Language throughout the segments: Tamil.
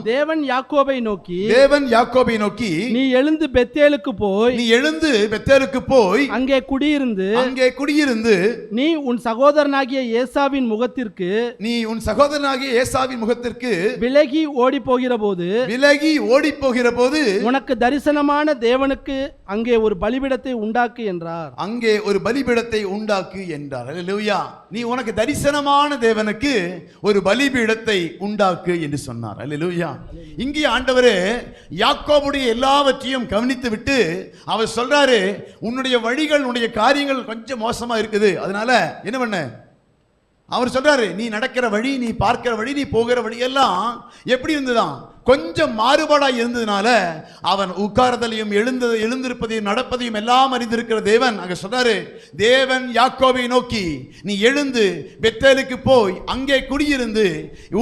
தேவன் யாக்கோபை நோக்கி நீ எழுந்து பெத்தேலுக்கு போய் அங்கே குடியிருந்து நீ உன் சகோதரனாகிய ஏசாவின் முகத்திற்கு விலகி ஓடி போகிற போது உனக்கு தரிசனமான தேவனுக்கு அங்கே ஒரு பலிபீடத்தை உண்டாக்கு என்றார். அல்லேலூயா. நீ உனக்கு தரிசனமான தேவனுக்கு ஒரு பலிபீடத்தை உண்டாக்கு என்று சொன்னார். அல்லேலூயா. இங்கே ஆண்டவரே யாக்கோபுடைய எல்லாவற்றையும் கவனித்து விட்டு அவர் சொல்றாரு, உன்னுடைய வழிகள் உன்னுடைய காரியங்கள் கொஞ்சம் மோசமா இருக்குது, அதனால என்ன பண்ண அவர் சொல்றாரு, நீ நடக்கிற வழி, நீ பார்க்கிற வழி, நீ போகிற வழி எல்லாம் எப்படி இருந்துதான் கொஞ்சம் மாறுபாடாய் இருந்ததுனால அவன் உட்கார்தலையும் எழுந்திருப்பதையும் நடப்பதையும் எல்லாம் அறிந்திருக்கிற தேவன் அங்க சொல்றாரு, தேவன் யாக்கோபை நோக்கி நீ எழுந்து பெத்தேலுக்கு போய் அங்கே குடியிருந்து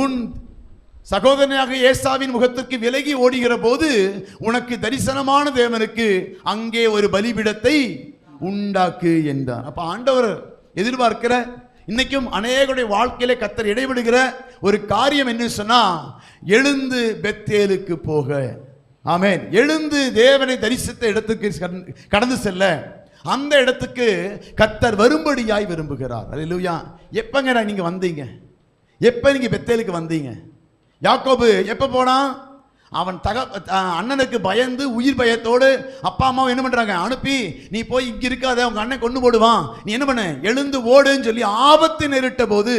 உன் சகோதரனாக ஏசாவின் முகத்திற்கு விலகி ஓடுகிற போது உனக்கு தரிசனமான தேவனுக்கு அங்கே ஒரு பலிபீடத்தை உண்டாக்கு என்றார். அப்ப ஆண்டவர் எதிர்பார்க்கிற இன்னைக்கும் அநேகருடைய வாழ்க்கையில கர்த்தர் இடைவிடுகிற ஒரு காரியம் என்ன சொன்னா, எழுந்து பெத்தேலுக்கு போக. ஆமென். எழுந்து தேவனை தரிசித்த இடத்துக்கு கடந்து செல்ல, அந்த இடத்துக்கு கர்த்தர் வரும்படியாய் விரும்புகிறார். அல்லேலூயா. எப்பங்க நீங்க வந்தீங்க? எப்ப நீங்க பெத்தேலுக்கு வந்தீங்க? யாக்கோபு எப்ப போனான்? அவன் அண்ணனுக்கு பயந்து உயிர் பயத்தோடு அப்பா அம்மாவை என்ன பண்றாங்க, அனுப்பி நீ போய் இங்க இருக்காத, உங்க அண்ணன் கொண்டு போடுவான், நீ என்ன பண்ண, எழுந்து ஓடுன்னு சொல்லி ஆபத்து நேரிட்ட போது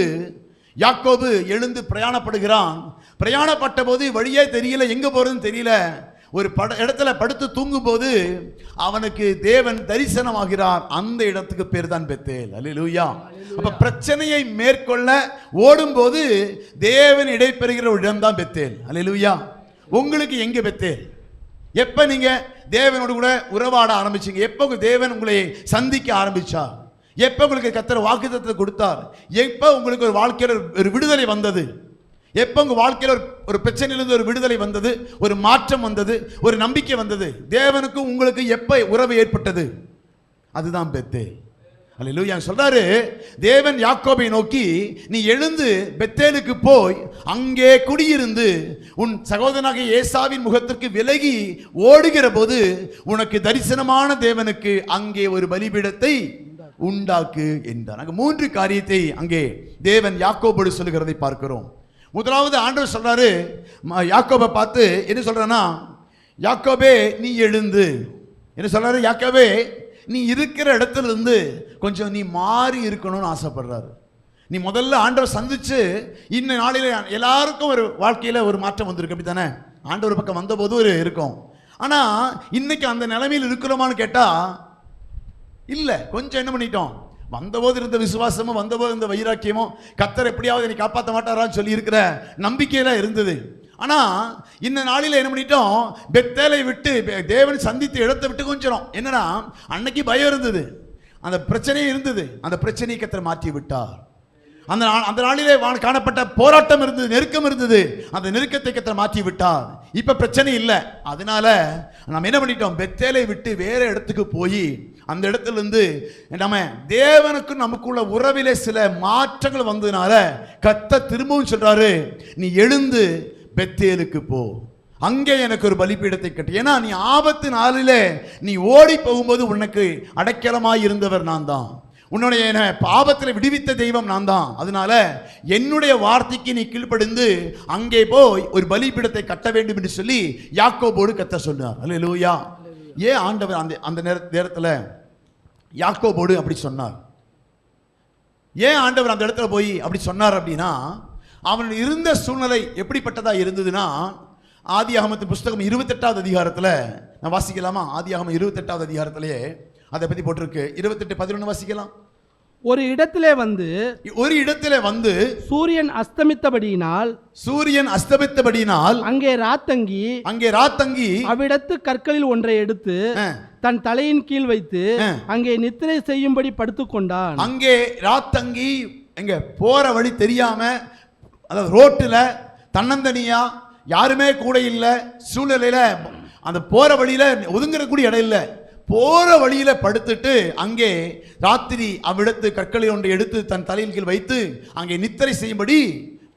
யாக்கோபு எழுந்து பிரயாணப்படுகிறான். பிரயாணப்பட்ட போது வழியே தெரியல, எங்க போறதுன்னு தெரியல. ஒரு இடத்துல படுத்து தூங்கும் போது அவனுக்கு தேவன் தரிசனமாகிறார். அந்த இடத்துக்கு பேர் தான் பெத்தேல். அல்லேலூயா. அப்ப பிரச்சனையை மேற்கொள்ள ஓடும் போது தேவன் இடைபெறுகிற ஒரு இடம் தான் பெத்தேல். அல்லேலூயா. உங்களுக்கு எங்க பெத்தேல்? எப்ப நீங்க தேவனோடு கூட உறவாட ஆரம்பிச்சீங்க? எப்ப தேவன் உங்களை சந்திக்க ஆரம்பிச்சார்? எப்ப உங்களுக்கு கர்த்தர் வாக்குத்தத்தத்தை கொடுத்தார்? எப்ப உங்களுக்கு ஒரு வாழ்க்கையில ஒரு விடுதலை வந்தது? எப்ப உங்க வாழ்க்கையில ஒரு பிரச்சனையிலிருந்து ஒரு விடுதலை வந்தது, ஒரு மாற்றம் வந்தது, ஒரு நம்பிக்கை வந்தது? தேவனுக்கும் உங்களுக்கு எப்ப உறவு ஏற்பட்டது? அதுதான் பெத்தேல். அல்லேலூயா. சொல்றாரு, தேவன் யாக்கோபை நோக்கி நீ எழுந்து பெத்தேலுக்கு போய் அங்கே குடியிருந்து உன் சகோதரனாகிய ஏசாவின் முகத்திற்கு விலகி ஓடுகிற போது உனக்கு தரிசனமான தேவனுக்கு அங்கே ஒரு பலிபீடத்தை உண்டாக்கு என்றார். அங்கே 3 காரியத்தை அங்கே தேவன் யாக்கோபோடு சொல்லுகிறதை பார்க்கிறோம். முதலாவது ஆண்டவர் சொல்றாரு, யாக்கோபை பார்த்து என்ன சொல்றானா, யாக்கோபே நீ எழுந்து என்ன சொல்றாரு, யாக்கோபே நீ இருக்கிற இடத்துல இருந்து கொஞ்சம் நீ மாறி இருக்கணும்னு ஆசைப்படுறாரு. நீ முதல்ல ஆண்டவர் சந்திச்சு இன்ன நாளில எல்லாருக்கும் ஒரு வாழ்க்கையில ஒரு மாற்றம் வந்திருக்கு, அப்படி தானே? ஆண்டவர் பக்கம் வந்த போது ஒரு இருக்கும். ஆனா இன்னைக்கு அந்த நிலைமையில் இருக்கிறோமான்னு கேட்டா இல்ல. கொஞ்சம் என்ன பண்ணிட்டோம், வந்தபோது இருந்த விசுவாசமும் வந்தபோது இருந்த வைராக்கியமும் கர்த்தர் எப்படியாவது என்னை காப்பாற்ற மாட்டாரான்னு சொல்லி இருக்கிற நம்பிக்கையில இருந்தது. ஆனா இந்த நாளில என்ன பண்ணிட்டோம், பெத்தேலை விட்டு தேவன் சந்தித்து இடத்தை விட்டு கொஞ்சம் என்னன்னா, அன்னைக்கு பயம் இருந்தது, அந்த பிரச்சனையே இருந்தது, அந்த பிரச்சனையை கர்த்தர் மாற்றி விட்டார். அந்த நாளிலே காணப்பட்ட போராட்டம் இருந்தது, நெருக்கம் இருந்தது, அந்த நெருக்கத்தை கர்த்தர் மாற்றி விட்டார். இப்ப பிரச்சனை இல்லை. அதனால நம்ம என்ன பண்ணிட்டோம், பெத்தேலை விட்டு வேற இடத்துக்கு போய் அந்த இடத்துல இருந்து நம்ம தேவனுக்கும் நமக்குள்ள உறவிலே சில மாற்றங்கள் வந்ததுனால கர்த்தர் திரும்பவும் சொல்றாரு, நீ எழுந்து பெத்தேலுக்கு போ, அங்கே எனக்கு ஒரு பலிபீடத்தை கட்டு. ஏன்னா நீ ஆபத்து நாளிலே நீ ஓடி போகும்போது உனக்கு அடைக்கலமாய் இருந்தவர் நான் தான், உன்னுடைய பாவத்தில் விடுவித்த தெய்வம் நான் தான். அதனால என்னுடைய வார்த்தைக்கு நீ கீழ்ப்படிந்து அங்கே போய் ஒரு பலிபீடத்தை கட்ட வேண்டும் என்று சொல்லி யாக்கோபோடு கர்த்தர் சொன்னார். அல்லேலூயா. ஏன் ஆண்டவர் அந்த நேரத்தில் யாக்கோபோடு அப்படி சொன்னார்? ஏன் ஆண்டவர் அந்த இடத்துல போய் அப்படி சொன்னார் அப்படின்னா, அவன் இருந்த சூழ்நிலை எப்படிப்பட்டதா இருந்ததுன்னா, ஆதியாகமத்தின் புஸ்தகம் 28வது அதிகாரத்தில் நான் வாசிக்கலாமா? ஆதியாகமம் 28வது அதிகாரத்திலேயே அதை பத்தி போட்டிருக்கு. 28:11 வாசிக்கலாம். ஒரு இடத்திலே வந்து சூரியன் அஸ்தமித்தபடியினால் அங்கே ராத்தங்கி அவ்விடத்து கற்களில் ஒன்றை எடுத்து தன் தலையின் கீழ் வைத்து அங்கே நித்திரை செய்யும்படி படுத்துக்கொண்டான். அங்கே ராத்தங்கி எங்க போற வழி தெரியாம, அதாவது ரோட்டுல தன்னந்தனியா யாருமே கூட இல்லை சூழ்நிலையில, அந்த போற வழியில ஒதுங்கக்கூடிய இடம் இல்லை, போற வழியில படுத்துட்டு அங்கே ராத்திரி அவ்விடத்து கற்களை ஒன்றை எடுத்து தன் தலையின் கீழ் வைத்து அங்கே நித்திரை செய்யும்படி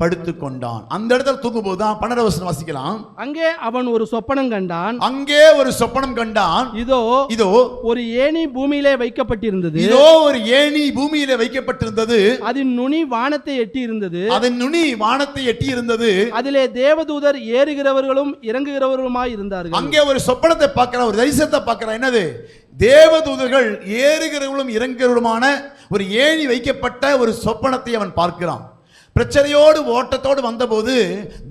படுத்து கொண்டான். அந்த இடத்துல தூங்கும் போதுதான் 12 வசனம் வாசிக்கலாம். அங்கே அவன் ஒரு சொப்பனம் கண்டான். அங்கே ஒரு சொப்பனம் கண்டான். இதோ ஒரு ஏணி பூமியிலே வைக்கப்பட்டிருந்தது. இதோ ஒரு ஏணி பூமியிலே வைக்கப்பட்டிருந்தது. அதன் நுனி வானத்தை எட்டி இருந்தது. அதன் நுனி வானத்தை எட்டி இருந்தது. அதிலே தேவதூதர் ஏறுகிறவர்களும் இறங்குகிறவர்களுமாய் இருந்தார்கள். அங்கே ஒரு சொப்பனத்தை பார்க்கிறான், ஒரு தரிசனத்தை பார்க்கிறான். என்னது? தேவதூதர்கள் ஏறுகிறவர்களும் இறங்குகிறவருமான ஒரு ஏணி வைக்கப்பட்ட ஒரு சொப்பனத்தை அவன் பார்க்கிறான். பிரச்சனையோடு ஓட்டத்தோடு வந்தபோது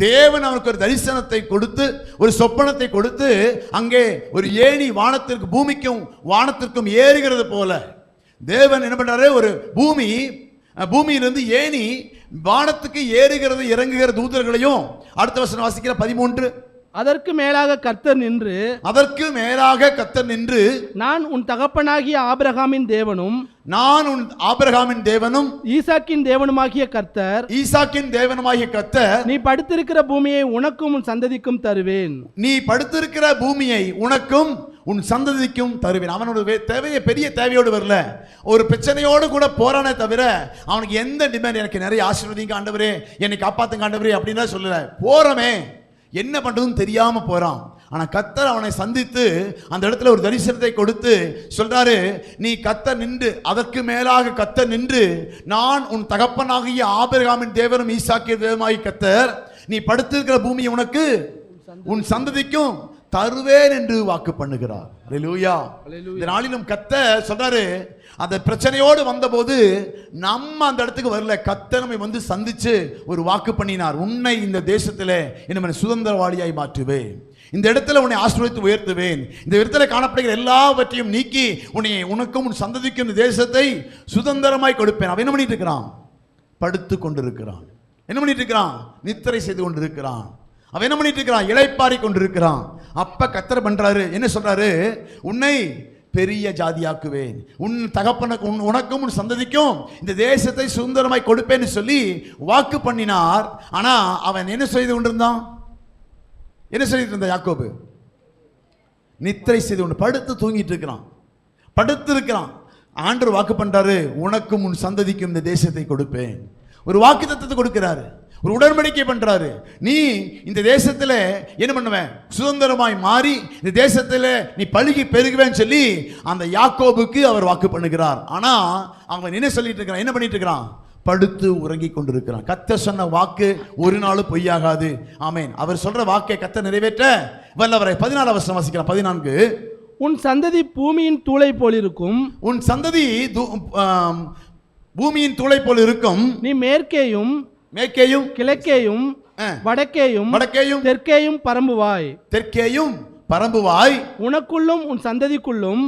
தேவன் அவனுக்கு ஒரு தரிசனத்தை கொடுத்து, ஒரு சொப்பனத்தை கொடுத்து, அங்கே ஒரு ஏணி வானத்திற்கு, பூமிக்கும் வானத்திற்கும் ஏறுகிறது போல தேவன் என்ன பண்றாரு? ஒரு பூமியிலிருந்து ஏணி வானத்துக்கு ஏறுகிறது இறங்குகிற தூதர்களையும். அடுத்த வசனம் வாசிக்கிற 13. அதற்கு மேலாக கர்த்தர் நின்று நான் உன் தகப்பனாகிய ஆபிரகாமின் தேவனும் ஈசாக்கின் தேவனுமாகிய கர்த்தர் நீ படுத்திருக்கிற பூமியை உனக்கும் உன் சந்ததிக்கும் தருவேன். உன் சந்ததிக்கும் தருவேன். அவனோட தேவையை பெரிய தேவையோடு வரல, ஒரு பிரச்சனையோடு கூட போறானே தவிர அவனுக்கு எந்த டிமாண்ட், எனக்கு நிறைய ஆசீர்வதிங்க ஆண்டவரே, என்னை காப்பாத்துங்க ஆண்டவரே அப்படின்னு சொல்லல. போறமே என்ன பண்றதுன்னு தெரியாம போறான். ஆனா கர்த்தர் அவனை சந்தித்து அந்த இடத்துல ஒரு தரிசனத்தை கொடுத்து சொல்றாரு, நீ கர்த்தர் நின்று, அதற்கு மேலாக கர்த்தர் நின்று, நான் உன் தகப்பனாகிய ஆபிரகாமின் தேவனும் ஈசாக்கின் தேவனுமாகிய கர்த்தர் நீ படுத்திருக்கிற பூமியை உனக்கு உன் சந்ததிக்கும் தருவேன் என்று வாக்கு பண்ணுகிறார். அல்லேலூயா. இந்த நாளிலும் கர்த்தர் சொல்றாரு, அந்த பிரச்சனையோடு வந்தபோது நம்ம அந்த இடத்துக்கு வரல, கர்த்தர் நம்மை வந்து சந்திச்சு ஒரு வாக்கு பண்ணினார். உன்னை இந்த தேசத்திலே என்ன சுதந்திரவாளியாய் மாற்றுவேன், இந்த இடத்துல உன்னை ஆசீர்வதித்து உயர்த்துவேன், இந்த இடத்துல காணப்படுகிற எல்லாவற்றையும் நீக்கி உனக்கும் உன் சந்ததிக்கும் இந்த தேசத்தை சுதந்திரமாய் கொடுப்பேன். அவன் என்ன பண்ணிட்டு இருக்கிறான்? படுத்து கொண்டிருக்கிறான். என்ன பண்ணிட்டு இருக்கிறான்? நித்திரை செய்து கொண்டிருக்கிறான். அவன் என்ன பண்ணிட்டு இருக்கிறான்? இளைப்பாரி கொண்டிருக்கிறான். அப்ப கர்த்தர் பண்றாரு, என்ன சொல்றாரு? உன்னை பெரிய ஜாதியாக்குவேன், உன் தகப்பனுக்கு உனக்கும் உன் சந்ததிக்கும் இந்த தேசத்தை சுதந்திரமாய் கொடுப்பேன்னு சொல்லி வாக்கு பண்ணினார். ஆனா அவன் என்ன செய்து கொண்டிருந்தான்? என்ன செய்துட்டு இருந்தா யாக்கோபு? நித்திரை செய்து கொண்டு படுத்து தூங்கிட்டு இருக்கிறான், படுத்து இருக்கிறான். ஆண்டவர் வாக்கு பண்றாரு, உனக்கும் உன் சந்ததிக்கும் இந்த தேசத்தை கொடுப்பேன். ஒரு வாக்கு தத்தத்தை கொடுக்கிறாரு, ஒரு உடன்படிக்கை பண்றாரு. நீ இந்த தேசத்துல என்ன பண்ணுவேன்? சுதந்திரமாய் மாறி இந்த தேசத்துல நீ பழுகி பெருகுவேன்னு சொல்லி அந்த யாக்கோபுக்கு அவர் வாக்கு பண்ணுகிறார். ஆனா அவன் என்ன சொல்லிட்டு இருக்கிறான்? என்ன பண்ணிட்டு இருக்கிறான்? படுத்து உறங்கி கொண்டிருக்கிறான். கர்த்தர் சொன்ன வாக்கு ஒரு நாளும் பொய்யாகாது. ஆமென். அவர் சொல்ற வாக்கை கர்த்தர் நிறைவேற்ற வல்லவரை. 14 வசனம் வாசிக்கலாம். 14. உன் சந்ததி பூமியின் தூளை போல் இருக்கும். உன் சந்ததி பூமியின் தூளை போல் இருக்கும். நீ மேற்கேயும் கிழக்கேயும் வடக்கேயும் தெற்கேயும் பரம்புவாய். உனக்குள்ளும் உன் சந்ததிக்குள்ளும்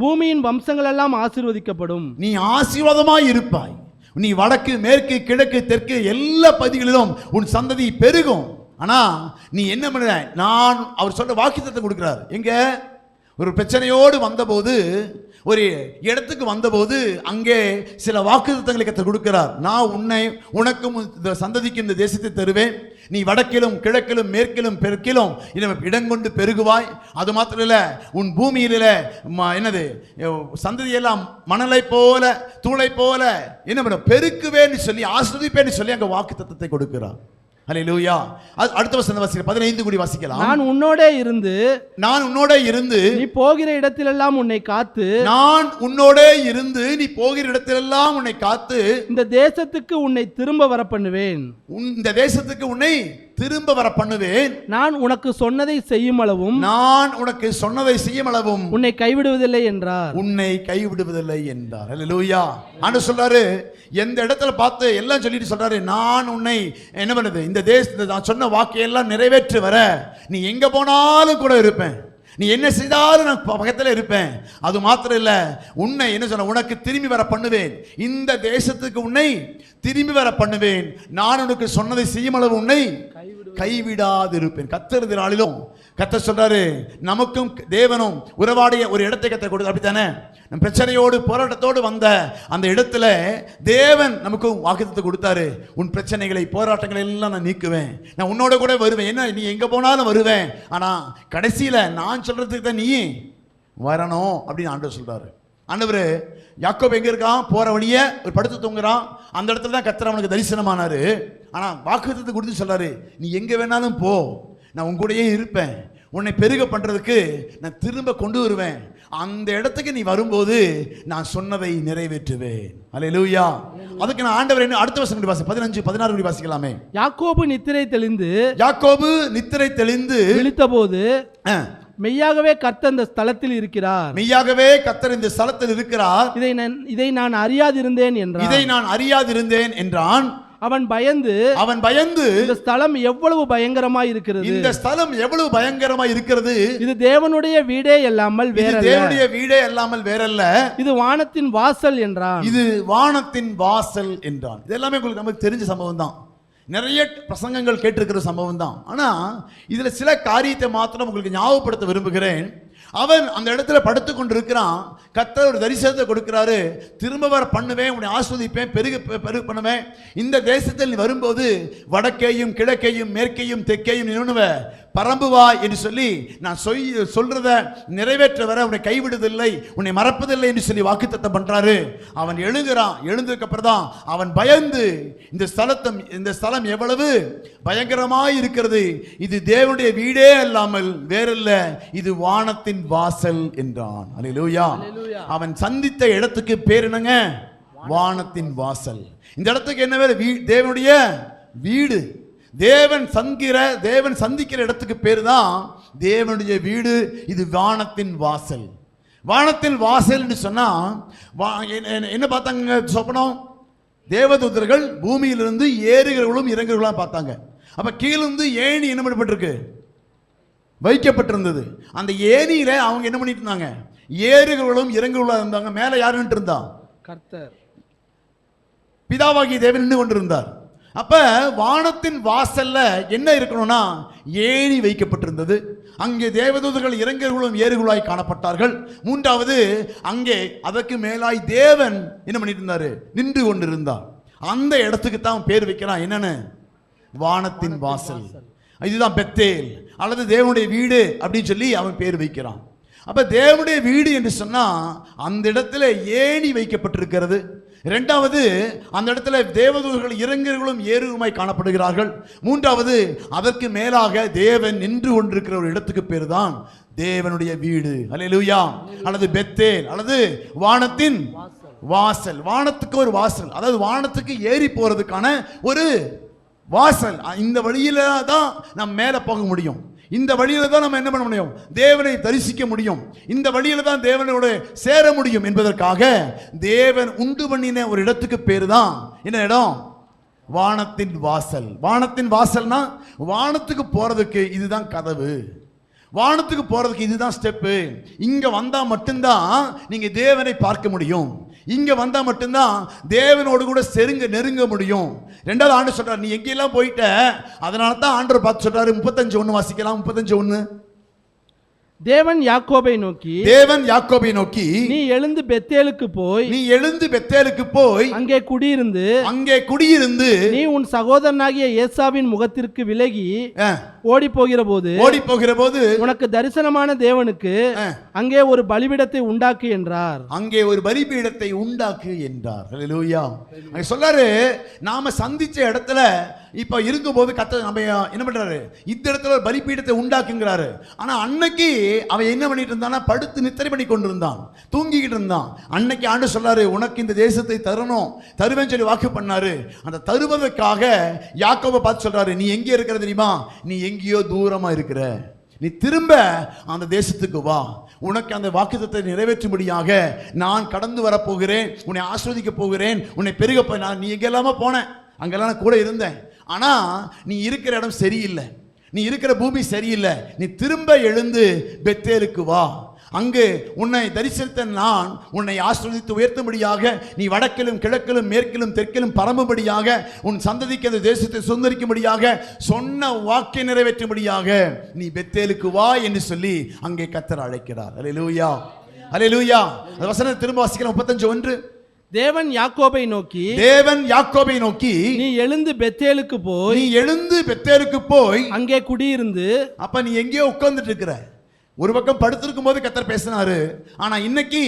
பூமியின் வம்சங்கள் எல்லாம் ஆசீர்வதிக்கப்படும். நீ ஆசீர்வாதமாய் இருப்பாய். நீ வடக்கு மேற்கு கிழக்கு தெற்கு எல்லா பகுதிகளிலும் உன் சந்ததி பெருகும். ஆனா நீ என்ன பண்ண? அவர் சொல்ற வாக்குத்தத்தம் கொடுக்கிறார். எங்க? ஒரு பிரச்சனையோடு வந்தபோது, ஒரு இடத்துக்கு வந்தபோது அங்கே சில வாக்குத்தத்தங்களை கர்த்தர் கொடுக்கிறார். நான் உனக்கும் இந்த சந்ததிக்கும் இந்த தேசத்தை தருவேன். நீ வடக்கிலும் கிழக்கிலும் மேற்கிலும் பெருக்கிலும் இடங்கொண்டு பெருகுவாய். அது மாத்திரம் இல்ல, உன் பூமியில என்னது சந்ததியெல்லாம் மணலை போல தூளை போல என்ன பண்ண பெருக்குவேன்னு சொல்லி ஆசீர்வதிப்பேன்னு சொல்லி அங்க வாக்குத்தத்தத்தை கொடுக்கிறார். அல்லேலூயா. அடுத்த வசனம் வாசிக்கலாம். 15 கூடி வாசிக்கலாம். நான் உன்னோட இருந்து நீ போகிற இடத்திலெல்லாம் உன்னை காத்து. நான் உன்னோட இருந்து நீ போகிற இடத்திலெல்லாம் உன்னை காத்து. இந்த தேசத்துக்கு உன்னை திரும்ப வர பண்ணுவேன். இந்த தேசத்துக்கு உன்னை திரும்ப வர பண்ணுவேன். நான் உனக்கு சொன்னதை செய்யும் அளவும் உன்னை கைவிடுவதில்லை என்றார். அல்லேலூயா. ஆண்டவர் சொல்றாரு, எந்த இடத்துல பார்த்து எல்லாம் சொல்லிட்டு சொல்றாரு, நான் உன்னை என்ன பண்ணுது இந்த தேசத்தை நான் சொன்ன வாக்கையெல்லாம் நிறைவேற்றி வர நீ எங்க போனாலும் கூட இருப்பேன். நீ என்ன செய்தாலும் நான் பக்கத்தில் இருப்பேன். அது மாத்திரம் இல்ல, உன்னை என்ன சொன்ன உனக்கு திரும்பி வர பண்ணுவேன். இந்த தேசத்துக்கு உன்னை திரும்பி வர பண்ணுவேன். நான் உனக்கு சொன்னதை செய்யும் அளவு உன்னை கைவிடாது இருப்பேன். கர்த்தர் நாளிலும் கர்த்தர் சொல்றாரு, நமக்கும் தேவனும் உறவாடிய ஒரு இடத்தை கர்த்தர் கொடுத்து, அப்படித்தானே? நம் பிரச்சனையோடு போராட்டத்தோடு வந்த அந்த இடத்துல தேவன் நமக்கு வாக்குத்தத்தத்தை கொடுத்தாரு. உன் பிரச்சனைகளை போராட்டங்களை எல்லாம் நான் நீக்குவேன், நான் உன்னோட கூட வருவேன். என்ன, நீ எங்க போனாலும் வருவேன். ஆனா கடைசியில நான் சொல்றதுக்கு தான் நீ வரணும் அப்படின்னு ஆண்டவர் சொல்றாரு. ஆண்டவர் யாக்கோபு எங்க இருக்கான்? போற வழிய ஒரு படுத்து தூங்குறான். அந்த இடத்துல தான் கர்த்தர் அவனுக்கு தரிசனமானாரு. ஆனா வாக்குத்தத்தத்தை கொடுத்து சொல்றாரு, நீ எங்க வேணாலும் போ, நான் உன் கூடயே இருப்பேன், உன்னை பெருக பண்றதுக்கு நான் திரும்ப கொண்டு வருவேன், அந்த இடத்துக்கு நீ வரும்போது நான் சொன்னதை நிறைவேற்றுவேன். அல்லேலூயா. அதுக்கு நான் ஆண்டவர் என்ன அடுத்த வசனம் வாசி 15 16 வாசிக்கலாமே. யாக்கோபு நித்திரை தெளிந்து விழித்தபோது மெய்யாகவே கர்த்தர் இந்த ஸ்தலத்தில் இருக்கிறார், மெய்யாகவே கர்த்தர் இந்த ஸ்தலத்தில் இருக்கிறார், இதை நான் அறியாதிருந்தேன் என்றான். அவன் பயந்து இந்த ஸ்தலம் எவ்வளவு பயங்கரமாய் இருக்கிறது, இது தேவனுடைய வீடே அல்லாமல் வேறல்ல, இது வானத்தின் வாசல் என்றான். இது எல்லாமே உங்களுக்கு நமக்கு தெரிஞ்ச சம்பவம் தான், நிறைய பிரசங்கங்கள் கேட்டிருக்கிற சம்பவம் தான். ஆனா இதுல சில காரியத்தை மாத்திரம் உங்களுக்கு ஞாபகப்படுத்த விரும்புகிறேன். அவன் அந்த இடத்துல படுத்து கொண்டிருக்கிறான், கர்த்தர் ஒரு தரிசனத்தை கொடுக்கிறாரு, திரும்ப வர பண்ணுவேன், உன்னை ஆஸ்வதிப்பேன், பெருக பண்ணுவேன், இந்த தேசத்தில் நீ வரும்போது வடக்கேயும் கிழக்கையும் மேற்கையும் தெற்கையும் நிறுவ பரம்புவா என்று சொல்லி நான் சொல்றத நிறைவேற்ற வர உன்னை கைவிடுவதில்லை, உன்னை மறப்பதில்லை என்று சொல்லி வாக்குத்தத்தம் பண்றாரு. அவன் எழுந்ததுக்கு அப்புறம் தான் அவன் பயந்து இந்த ஸ்தலம் எவ்வளவு பயங்கரமாய் இருக்கிறது, இது தேவனுடைய வீடே அல்லாமல் வேறல்ல, இது வானத்தின் வாசல் என்றான். அல்லேலூயா. அவன் சந்தித்த இடத்துக்கு பேர் என்னங்க? வானத்தின் வாசல். இந்த இடத்துக்கு என்ன பேர்? தேவனுடைய வீடு. தேவன் சந்திக்கிற இடத்துக்கு பேர் தான் தேவனுடைய வீடு. இது வானத்தின் வாசல். வானத்தின் வாசல் என்று சொன்னா என்ன பார்த்தாங்க சொப்பனம்? தேவதூதர்கள் பூமியிலிருந்து ஏறுகிறவர்களும் இறங்குகிறவர்களும் பார்த்தாங்க. அப்ப கீழிருந்து ஏணி என்ன பண்ணப்பட்டிருக்கு? வைக்கப்பட்டிருந்தது. அந்த ஏணியில அவங்க என்ன பண்ணிட்டு இருந்தாங்க? ஏறுகிறவர்களும் இறங்குகிறவர்களாக இருந்தாங்க. மேல யாருன்னு இருந்தா? கர்த்தர், பிதாவாகிய தேவன் நின்று கொண்டிருந்தார். அப்ப வானத்தின் வாசல்ல என்ன இருக்கணும்னா ஏணி வைக்கப்பட்டிருந்தது. அங்கே தேவதூதர்கள் இறங்குகளும் ஏறுகளாய் காணப்பட்டார்கள். மூன்றாவது, அங்கே அதற்கு மேலாய் தேவன் என்ன பண்ணிட்டு இருந்தாரு? நின்று கொண்டிருந்தார். அந்த இடத்துக்கு தான் பேர் வைக்கிறான். என்னன்னு? வானத்தின் வாசல். இதுதான் பெத்தேல் அல்லது தேவனுடைய வீடு அப்படின்னு சொல்லி அவன் பேர் வைக்கிறான். அப்ப தேவனுடைய வீடு என்று சொன்னா அந்த இடத்துல ஏணி வைக்கப்பட்டிருக்கிறது. இரண்டாவது, அந்த இடத்துல தேவதூதர்கள் இறங்குகளும் ஏறுகளுமாய் காணப்படுகிறார்கள். மூன்றாவது, அதற்கு மேலாக தேவன் நின்று கொண்டிருக்கிற ஒரு இடத்துக்கு பேர் தான் தேவனுடைய வீடு. அல்லேலூயா. அல்லது பெத்தேல் அல்லது வானத்தின் வாசல். வானத்துக்கு ஒரு வாசல், அதாவது வானத்துக்கு ஏறி போறதுக்கான ஒரு வாசல். இந்த வழியில தான் நம்ம மேல போக முடியும். இந்த வழியில தான் நம்ம என்ன பண்ண முடியும்? தேவனை தரிசிக்க முடியும். இந்த வழியில தான் தேவனோட சேர முடியும் என்பதற்காக தேவன் உண்டு பண்ணின ஒரு இடத்துக்கு பேரு தான் என்ன இடம்? வானத்தின் வாசல். வானத்தின் வாசல்னா வானத்துக்கு போறதுக்கு இதுதான் கதவு, வானத்துக்கு போறதுக்கு இதுதான் ஸ்டெப்பு. இங்க வந்தா மட்டும்தான் நீங்க தேவனை பார்க்க முடியும். இங்க வந்தா மட்டும்தான் தேவனோடு கூட நெருங்க முடியும். ரெண்டாவது ஆண்டு சொல்றாரு, நீ எங்கெல்லாம் போயிட்ட, அதனால தான் ஆண்டவர் பார்த்து சொல்றாரு. 35:1 வாசிக்கலாம். 35:1. தேவன் யாக்கோபை நோக்கி நீ எழுந்து பெத்தேலுக்கு போய் அங்கே குடியிருந்து நீ உன் சகோதரனாகிய ஏசாவின் முகத்திற்கு விலகி ஓடி போகிற போது உனக்கு தரிசனமான தேவனுக்கு அங்கே ஒரு பலிபீடத்தை உண்டாக்கு என்றார். அல்லேலூயா. சொல்றாரு, நாம சந்திச்ச இடத்துல இப்ப இருக்கும்போது கர்த்தர் நம்ம என்ன பண்றாரு? இந்த இடத்துல ஒரு பலிபீடத்தை உண்டாக்குங்கிறாரு. ஆனா அன்னைக்கு அவன் என்ன பண்ணிட்டு இருந்தானா? படுத்து நித்திரை பண்ணி கொண்டிருந்தான், தூங்கிக்கிட்டு இருந்தான். அன்னைக்கு ஆண்டு சொல்றாரு, உனக்கு இந்த தேசத்தை தருவேன்னு சொல்லி வாக்கு பண்ணாரு. அந்த தருவதற்காக யாக்கோபை பார்த்து சொல்றாரு, நீ எங்கே இருக்கிற தெரியுமா? நீ எங்கேயோ தூரமா இருக்கிற, நீ திரும்ப அந்த தேசத்துக்கு வா, உனக்கு அந்த வாக்குத்தத்தை நிறைவேற்றும்படியாக நான் கடந்து வரப்போகிறேன், உன்னை ஆஸ்வதிக்க போகிறேன், உன்னை பெருக. நீ எங்கெல்லாம போனேன், அங்கெல்லாம் நான் கூட இருந்தேன். ஆனா நீ இருக்கிற இடம் சரியில்லை, நீ இருக்கிற பூமி சரியில்லை, நீ திரும்ப எழுந்து பெத்தேலுக்கு வா. அங்கு உன்னை தரிசித்த நான் உன்னை ஆசீர்வதித்து உயர்த்தும்படியாக, நீ வடக்கிலும் கிழக்கிலும் மேற்கிலும் தெற்கிலும் பரம்பும்படியாக, உன் சந்ததிக்கு அந்த தேசத்தை சுதந்திரிக்கும்படியாக சொன்ன வாக்கை நிறைவேற்றும்படியாக நீ பெத்தேலுக்கு வா என்று சொல்லி அங்கே கர்த்தர் அழைக்கிறார். அல்லேலூயா, அல்லேலூயா. அந்த வசனத்தை திரும்ப வாசிக்கலாம். 35:1. தேவன் யாக்கோபை நோக்கி நீ எழுந்து பெத்தேலுக்கு போய் அங்கே குடியிருந்து. அப்ப நீ எங்கேயோ உட்கார்ந்துட்டு இருக்கிற, ஒரு பக்கம் படுத்திருக்கும் போது கர்த்தர் பேசினாரு. ஆனா இன்னைக்கு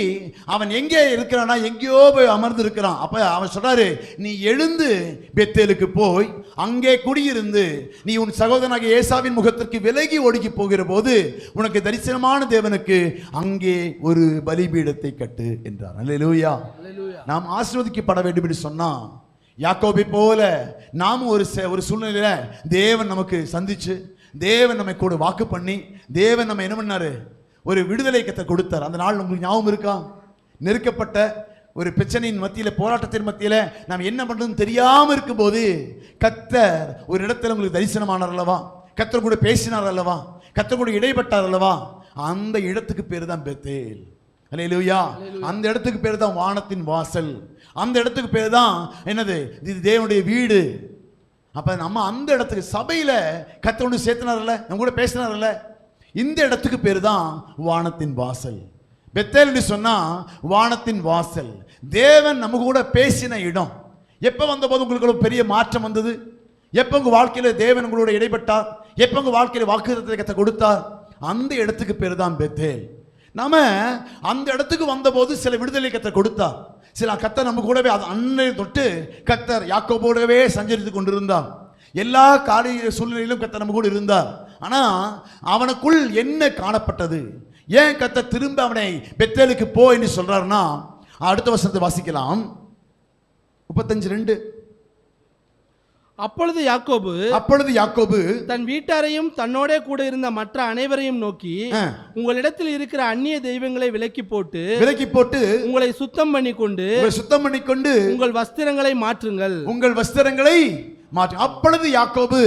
அவன் எங்கே இருக்கிறானா, எங்கேயோ போய் அமர்ந்து இருக்கிறான். அப்ப அவன் சொல்றாரு, நீ எழுந்து பெத்தேலுக்கு போய் அங்கே குடியிருந்து நீ உன் சகோதரனாகிய ஏசாவின் முகத்திற்கு விலகி ஒடுக்கி போகிற போது உனக்கு தரிசனமான தேவனுக்கு அங்கே ஒரு பலிபீடத்தை கட்டு என்றார். அல்லேலூயா. நாம் ஆசீர்வதிக்கப்பட வேண்டும் என்று சொன்னா, யாக்கோபை போல நாமும் ஒரு சூழ்நிலையில தேவன் நமக்கு சந்திச்சு, தேவன் நம்மை கூட வாக்கு பண்ணி, தேவன் நம்ம என்ன பண்ணாரு, ஒரு விடுதலை கர்த்தர் கொடுத்தார். அந்த நாள் உங்களுக்கு ஞாபகம் இருக்கா? நெருக்கப்பட்ட ஒரு பிரச்சனையின் மத்தியில, போராட்டத்தின் மத்தியில நாம் என்ன பண்றதுன்னு தெரியாம இருக்கும் போது கர்த்தர் ஒரு இடத்துல உங்களுக்கு தரிசனமானார் அல்லவா, கர்த்தர் கூட பேசினார் அல்லவா, கர்த்தர் கூட இடைப்பட்டார் அல்லவா. அந்த இடத்துக்கு பேர் தான் பெத்தேல். அல்லேலூயா. அந்த இடத்துக்கு பேர் தான் வானத்தின் வாசல். அந்த இடத்துக்கு பேர் தான் என்னது, இது தேவனுடைய வீடு. அப்ப நம்ம அந்த இடத்துக்கு சபையில கர்த்தர் சேர்த்தினார்ல, நம்ம கூட பேசினார்ல, இந்த இடத்துக்கு பேர் தான் வானத்தின் வாசல். பெத்தேல் சொன்னா வானத்தின் வாசல். தேவன் நம்ம கூட பேசின இடம். எப்ப வந்தபோது உங்களுக்கு ஒரு பெரிய மாற்றம் வந்தது? எப்ப உங்க வாழ்க்கையில தேவன் உங்களோட இடைப்பட்டார்? எப்ப உங்க வாழ்க்கையில வாக்குத்தத்தத்தை கர்த்தர் கொடுத்தார்? அந்த இடத்துக்கு பேர் தான் பெத்தேல். நாம அந்த இடத்துக்கு வந்தபோது சில விடுதலை கர்த்தர் கொடுத்தார். சில கர்த்தர் நம்ம கூடவே அன்னை தொட்டு கர்த்தர் யாக்கோபோடவே சஞ்சரித்து கொண்டிருந்தார். எல்லா காரிய சூழ்நிலையிலும் கர்த்தர் நம்ம கூட இருந்தார். ஆனா அவனுக்குள் என்ன காணப்பட்டது? ஏன் கர்த்தர் திரும்ப அவனை பெத்தேலுக்கு போ என்று சொல்றாருன்னா, அடுத்த வசனத்தை வாசிக்கலாம். 35:2. அப்பொழுது யாக்கோபு தன் வீட்டாரையும் தன்னோட கூட இருந்த மற்ற அனைவரையும் நோக்கி, உங்களிடத்தில் இருக்கிற அந்நிய தெய்வங்களை விலக்கி போட்டு உங்களை சுத்தம் பண்ணி கொண்டு உங்கள் வஸ்திரங்களை மாற்றுங்கள். அப்பொழுது யாக்கோபு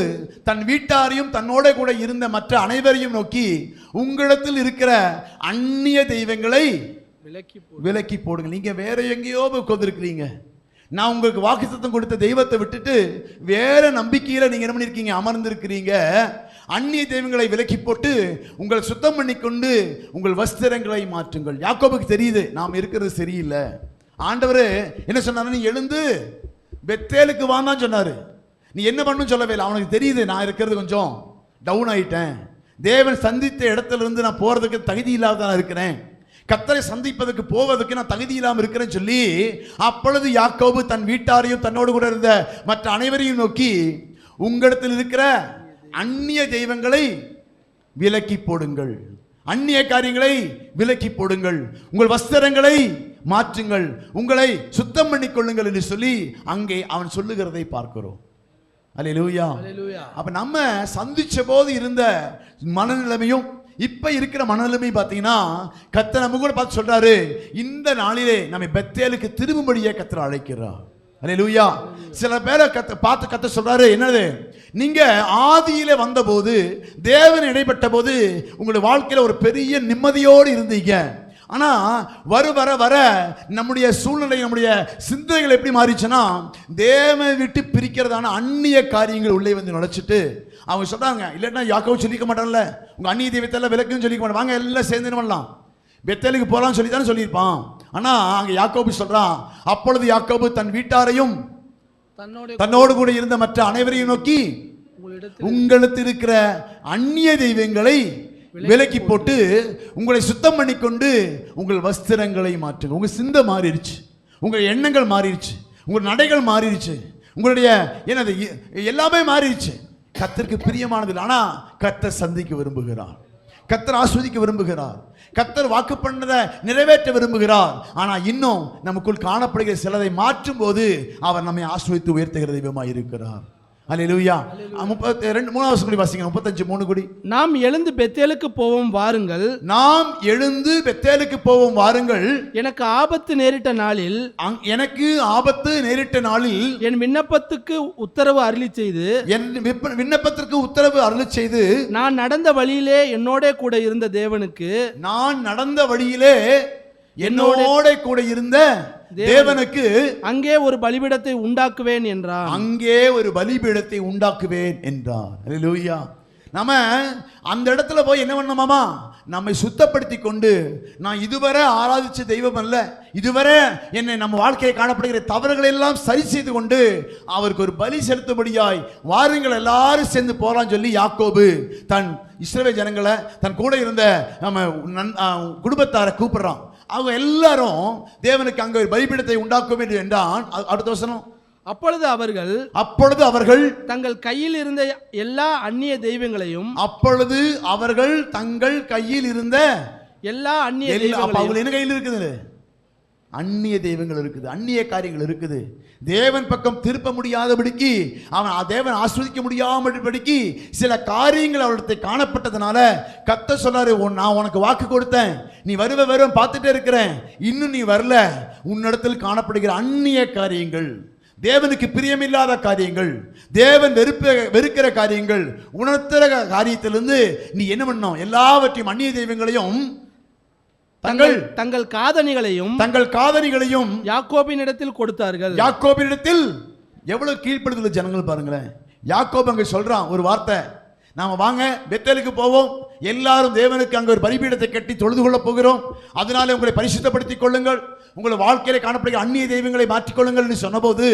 தன் வீட்டாரையும் தன்னோட கூட இருந்த மற்ற அனைவரையும் நோக்கி, உங்களிடத்தில் இருக்கிற அந்நிய தெய்வங்களை விலக்கி போடுங்க. நீங்க வேற எங்கேயோ உட்கார்ந்திருக்கிறீங்க. நான் உங்களுக்கு வாக்குத்தத்தம் கொடுத்த தெய்வத்தை விட்டுட்டு வேற நம்பிக்கையில நீங்க என்ன பண்ணிருக்கீங்க, அமர்ந்திருக்கிறீங்க. அந்நிய தெய்வங்களை விலக்கி போட்டு உங்களை சுத்தம் பண்ணி கொண்டு உங்கள் வஸ்திரங்களை மாற்றுங்கள். யாக்கோபுக்கு தெரியுது நாம் இருக்கிறது சரியில்லை. ஆண்டவர் என்ன சொன்னாரு, நீ எழுந்து பெத்தேலுக்கு வான்னு சொன்னாரு. நீ என்ன பண்ணு சொல்லவே இல்லை. அவனுக்கு தெரியுது நான் இருக்கிறது கொஞ்சம் டவுன் ஆயிட்டேன். தேவன் சந்தித்த இடத்துல இருந்து நான் போறதுக்கு தகுதி இல்லாத இருக்கிறேன். கர்த்தரை சந்திப்பதற்கு போவதற்கு நான் தகுதி இல்லாமல் இருக்கிறேன்னு சொல்லி, அப்பொழுது யாக்கோபு தன் வீட்டாரையும் தன்னோடு கூட இருந்த மற்ற அனைவரையும் நோக்கி, உங்களிடத்தில் இருக்கிற அந்நிய தெய்வங்களை விலக்கி போடுங்கள், அந்நிய காரியங்களை விலக்கி போடுங்கள், உங்கள் வஸ்திரங்களை மாற்றுங்கள், உங்களை சுத்தம் பண்ணிக் கொள்ளுங்கள் என்று சொல்லி அங்கே அவன் சொல்லுகிறதை பார்க்கிறோம். அல்லேலூயா. அப்ப நம்ம சந்திச்ச போது இருந்த மனநிலைமையும் இப்ப இருக்கிற மனநிலைமை பார்த்தீங்கன்னா, கர்த்தர் நம்ம கூட பார்த்து சொல்றாரு, இந்த நாளிலே நம்ம பெத்தேலுக்கு திரும்பும்படியே கர்த்தர் அழைக்கிறார். அல்லேலூயா. சில பேரை கர்த்தர் சொல்றாரு, என்னது, நீங்க ஆதியில வந்தபோது தேவன் இடைப்பட்ட போது உங்களுடைய வாழ்க்கையில ஒரு பெரிய நிம்மதியோடு இருந்தீங்க. ஆனா வர வர நம்முடைய சூழ்நிலை, நம்முடைய சிந்தனைகள் எப்படி மாறிச்சுன்னா, தேவனை விட்டு பிரிக்கிறதான அந்நிய காரியங்கள் உள்ளே வந்து நுழைச்சிட்டு அவங்க சொல்றாங்க, இல்லைன்னா யாக்கோபு சொல்லிக்க மாட்டான்ல, உங்க அந்நிய தெய்வத்தெல்லாம் விலக்குன்னு சொல்லிக்க மாட்டான், வாங்க எல்லாம் சேர்ந்து பண்ணலாம், பெத்தேலுக்கு போலான்னு சொல்லி தானே சொல்லியிருப்பான். ஆனா அங்க யாக்கோபு சொல்றான், அப்பொழுது யாக்கோபு தன் வீட்டாரையும் தன்னோடு கூட இருந்த மற்ற அனைவரையும் நோக்கி, உங்களிடத்தில் இருக்கிற அந்நிய தெய்வங்களை விலக்கி போட்டு உங்களை சுத்தம் பண்ணி கொண்டு உங்கள் வஸ்திரங்களை மாற்றுங்க. உங்க சிந்தை மாறிடுச்சு, உங்கள் எண்ணங்கள் மாறிடுச்சு, உங்கள் நடைகள் மாறிடுச்சு, உங்களுடைய என்னது எல்லாமே மாறிடுச்சு. கர்த்தருக்கு பிரியமானது. ஆனா கர்த்தர் சந்திக்க விரும்புகிறார், கர்த்தர் ஆஸ்வதிக்க விரும்புகிறார், கர்த்தர் வாக்கு பண்ணதை நிறைவேற்ற விரும்புகிறார். ஆனா இன்னும் நமக்குள் காணப்படுகிற சிலதை மாற்றும் போது அவர் நம்மை ஆஸ்வதித்து உயர்த்துகிற தெய்வமாய் இருக்கிறார். அல்லேலூயா. 3 வாசிங்க. 35:3 கூடி. நாம் எழுந்து பெத்தேலுக்கு போவோம் வாருங்கள், எனக்கு ஆபத்து நேரிட்ட நாளில் என் விண்ணப்பத்துக்கு உத்தரவு அருளி செய்து நான் நடந்த வழியிலே என்னோட கூட இருந்த தேவனுக்கு அங்கே ஒரு பலிபீடத்தை உண்டாக்குவேன் என்றார். அல்லேலூயா. நம்ம அந்த இடத்துல போய் என்ன பண்ணணுமாமா, நம்மை சுத்தப்படுத்தி கொண்டு, நான் இதுவரை ஆராதிச்ச தெய்வம் அல்ல, இதுவரை என்னை நம்ம வாழ்க்கையை காணப்படுகிற தவறுகளை எல்லாம் சரி செய்து கொண்டு அவருக்கு ஒரு பலி செலுத்தும்படியாய் வாருங்கள் எல்லாரும் சேர்ந்து போறான்னு சொல்லி யாக்கோபு தன் இஸ்ரவேல் ஜனங்களை, தன் கூட இருந்த நம்ம குடும்பத்தாரை கூப்பிடுறான். அவங்க எல்லாரும் தேவனுக்கு அங்க ஒரு பலிபீடத்தை உண்டாக்க வேண்டும் என்றான். அடுத்த வசனம், அப்பொழுது அவர்கள் தங்கள் கையில் இருந்த எல்லா அந்நிய தெய்வங்களையும் எல்லா அந்நிய தெய்வங்களையும், என்ன கையில் இருக்குது? அந்நிய தெய்வங்கள் இருக்குது, அந்நிய காரியங்கள் இருக்குது. தேவன் பக்கம் திருப்ப முடியாதபடிக்கு, அவன் தேவன் ஆஸ்வதிக்க முடியாதபடிக்கு சில காரியங்கள் அவர்கிட்ட காணப்பட்டதுனால கர்த்தர் சொன்னாரு, நான் உனக்கு வாக்கு கொடுத்தேன், நீ வருவன் பார்த்துட்டே இருக்கிறேன், இன்னும் நீ வரல. உன்னிடத்தில் காணப்படுகிற அந்நிய காரியங்கள், தேவனுக்கு பிரியமில்லாத காரியங்கள், தேவன் வெறுக்கிற காரியங்கள், உணர்த்துற காரியத்திலிருந்து நீ என்ன பண்ணணும்? எல்லாவற்றையும் அந்நிய தெய்வங்களையும் தங்கள் காதணிகளையும் யாக்கோபினிடத்தில் கொடுத்தார்கள். யாக்கோபினிடத்தில் எவ்வளவு கீழ்ப்படுதல் ஜனங்கள் பாருங்களேன். யாக்கோபு அங்க சொல்றான் ஒரு வார்த்தை, நாம வாங்க பெத்தேலுக்கு போவோம், எல்லாரும் தேவனுக்கு அங்க ஒரு பலிபீடத்தை கட்டி தொழுது கொள்ள போகிறோம், அதனால உங்களை பரிசுத்தப்படுத்திக் கொள்ளுங்கள், உங்களை வாழ்க்கையில காணப்படுகிற அந்நிய தெய்வங்களை மாற்றிக்கொள்ளுங்கள் என்று சொன்னபோது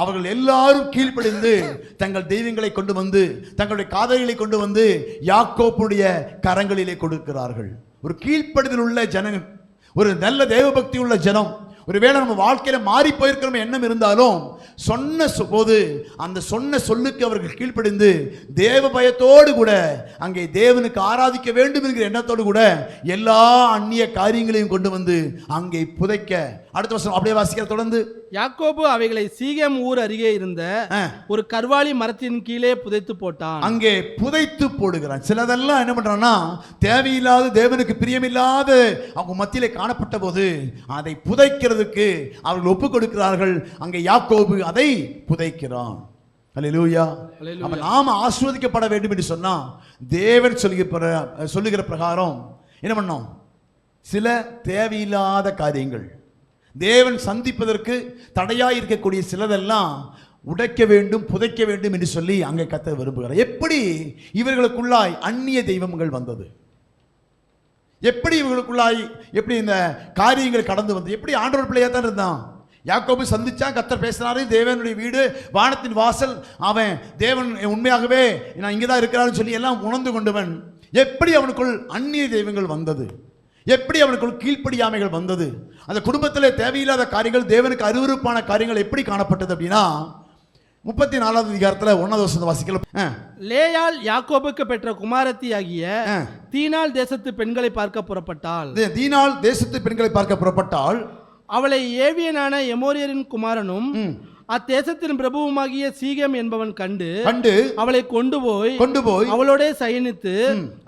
அவர்கள் எல்லாரும் கீழ்ப்படிந்து தங்கள் தெய்வங்களை கொண்டு வந்து, தங்களுடைய காதலிகளை கொண்டு வந்து யாக்கோபுடைய கரங்களிலே கொடுக்கிறார்கள். ஒரு கீழ்ப்படுதல் உள்ள ஜனம், ஒரு நல்ல தேவபக்தி உள்ள ஜனம். ஒருவேளை நம்ம வாழ்க்கையில மாறி போயிருக்கிற எண்ணம் இருந்தாலும் சொன்ன போது அந்த சொன்ன சொல்லுக்கு அவர்கள் கீழ்ப்படிந்து தேவ பயத்தோடு கூட அங்கே தேவனுக்கு ஆராதிக்க வேண்டும் என்கிற எண்ணத்தோடு கூட எல்லா அந்நிய காரியங்களையும் கொண்டு வந்து அங்கே புதைக்க. அடுத்த வருஷம் அப்படியே வாசிக்கிற தொடர்ந்து, யாக்கோபு அவைகளை சீகேம் ஊர் அருகே இருந்த ஒரு கர்வாலி மரத்தின் கீழே புதைத்து போட்டான். அங்கே புதைத்து போடுகிறான். சிலதெல்லாம் என்ன பண்றான்னா, தேவையில்லாத தேவனுக்கு பிரியமில்லாத அவங்க மத்தியிலே காணப்பட்ட போது அதை புதைக்கிறதுக்கு அவர்கள் ஒப்புக் கொடுக்கிறார்கள். அங்கே யாக்கோபு அதை புதைக்கிறான். அல்லேலூயா. அப்ப நாம ஆசீர்வதிக்கப்பட வேண்டும் என்று சொன்னா தேவன் சொல்லுகிற பிரகாரம் என்ன பண்ணோம்? சில தேவையில்லாத காரியங்கள், தேவன் சந்திப்பதற்கு தடையாய் இருக்கக்கூடிய சிலதெல்லாம் உடைக்க வேண்டும், புதைக்க வேண்டும் என்று சொல்லி அங்கே கர்த்தர் விரும்புகிறார். எப்படி இவர்களுக்குள்ளாய் அந்நிய தெய்வங்கள் வந்தது? எப்படி இவர்களுக்குள்ளாய் எப்படி இந்த காரியங்கள் கடந்து வந்து, எப்படி ஆண்டவர் பிள்ளையா தான் இருந்தான். யாக்கோபு சந்திச்சா, கர்த்தர் பேசினாரு, தேவனுடைய வீடு வானத்தின் வாசல், அவன் தேவன் உண்மையாகவே நான் இங்கதான் இருக்கிறான்னு சொல்லி எல்லாம் உணர்ந்து கொண்டவன். எப்படி அவனுக்குள் அந்நிய தெய்வங்கள் வந்தது? எப்படி அவனுக்குள் கீழ்ப்படியாமைகள் வந்தது? அந்த குடும்பத்தில் தேவையில்லாத காரியங்கள், தேவனுக்கு அருவருப்பான காரியங்கள் எப்படி காணப்பட்டது அப்படின்னா 34வது அதிகாரத்தில் 1வது வசனத்தை வாசிக்கலாம். லேயாள் யாக்கோபுக்கு பெற்ற குமாரத்தி ஆகிய தீனாள் தேசத்து பெண்களை பார்க்க புறப்பட்டாள். தீனாள் தேசத்து பெண்களை பார்க்க புறப்பட்டாள். அவளை ஏவியனான எமோரியரின் குமாரனும் அத்தேசத்தின் பிரபுவுமாகிய சீகேம் என்பவன் கண்டு அவளை கொண்டு போய் அவளோட சயனித்து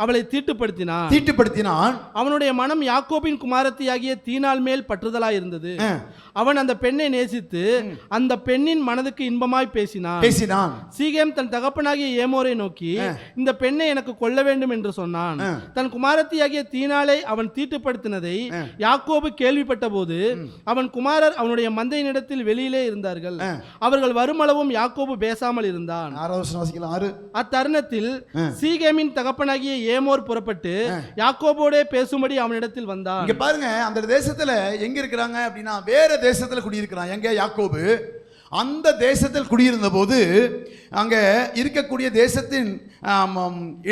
அவளை தீட்டுப்படுத்தினான். அவனுடைய மனம் யாக்கோபின் குமாரத்தியாகிய தீனாள் மேல் பற்றுதலாய் இருந்தது. அவன் அந்த பெண்ணை நேசித்து அந்த பெண்ணின் மனதுக்கு இன்பமாய் பேசினான். சீகேம் தன் தகப்பனாகிய ஏமோரை நோக்கி, இந்த பெண்ணை எனக்கு கொல்ல வேண்டும் என்று சொன்னான். தன் குமாரத்தியாகிய தீனாளை அவன் தீட்டுப்படுத்தினதை யாக்கோபு கேள்விப்பட்ட போது அவன் குமாரர் அவனுடைய மந்தையினிடத்தில் வெளியிலே இருந்தார்கள். அவர்கள் வருமளவும் யாக்கோபு பேசாமல் இருந்தான். அத்தருணத்தில் சீகேமின் தகப்பனாகிய ஏமோர் புறப்பட்டு யாக்கோபோடே பேசும்படி அவனிடத்தில் வந்தான். இங்க பாருங்க, அந்த தேசத்துல எங்க இருக்கிறாங்க அப்படின்னா வேற தேசத்துல குடியிருக்கிறான். எங்க? யாக்கோபு அந்த தேசத்தில் குடியிருந்த போது அங்க இருக்கக்கூடிய தேசத்தின்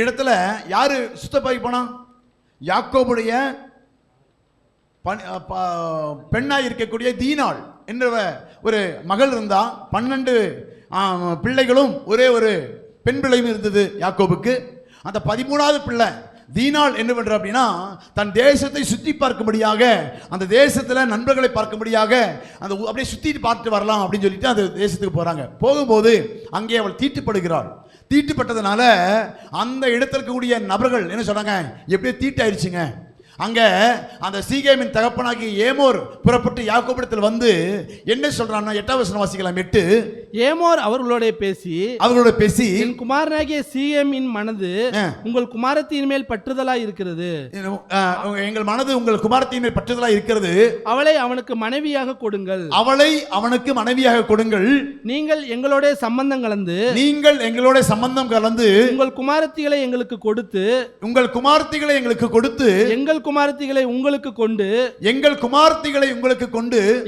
இடத்துல யாரு சுத்தப்பாகி போனான்? யாக்கோபுடைய பெண்ணாய் இருக்கக்கூடிய தீனாள் என்ற ஒரு மகள் இருந்தா. 12 பிள்ளைகளும் ஒரே ஒரு பெண் பிள்ளையும் இருந்தது யாக்கோபுக்கு. அந்த 13வது பிள்ளை தீனாள் என்ன பண்ற அப்படின்னா, தன் தேசத்தை சுற்றி பார்க்கும்படியாக, அந்த தேசத்துல நண்பர்களை பார்க்கும்படியாக அந்த அப்படியே சுத்திட்டு பார்த்துட்டு வரலாம் அப்படின்னு சொல்லிட்டு அந்த தேசத்துக்கு போறாங்க. போகும்போது அங்கே அவள் தீட்டுப்படுகிறாள். தீட்டுப்பட்டதுனால அந்த இடத்துல இருக்கக்கூடிய நபர்கள் என்ன சொன்னாங்க, எப்படியோ தீட்டாயிருச்சுங்க. அங்க அந்த சீகேமின் தகப்பனாகி ஏமோர் புறப்பட்டு யாக்கோபிடத்தில் வந்து என்ன சொல்றான்னா, 8வது வசனம் வாசிக்கலாம். 8 ஏமோர் அவர்களோட பேசி என் குமாரனாகிய சீகேமின் மனது உங்கள் குமாரத்தின் மேல் பற்றுதலாய் இருக்கிறது, எங்கள் மனது உங்கள் குமாரத்தின் மேல் பற்றுதலாய் இருக்கிறது, அவளை அவனுக்கு மனைவியாக கொடுங்கள், அவளை அவனுக்கு மனைவியாக கொடுங்கள், நீங்கள் எங்களோட சம்பந்தம் கலந்து உங்கள் குமாரத்திகளை எங்களுக்கு கொடுத்து எங்கள் குமாரத்திகளை உங்களுக்கு கொண்டு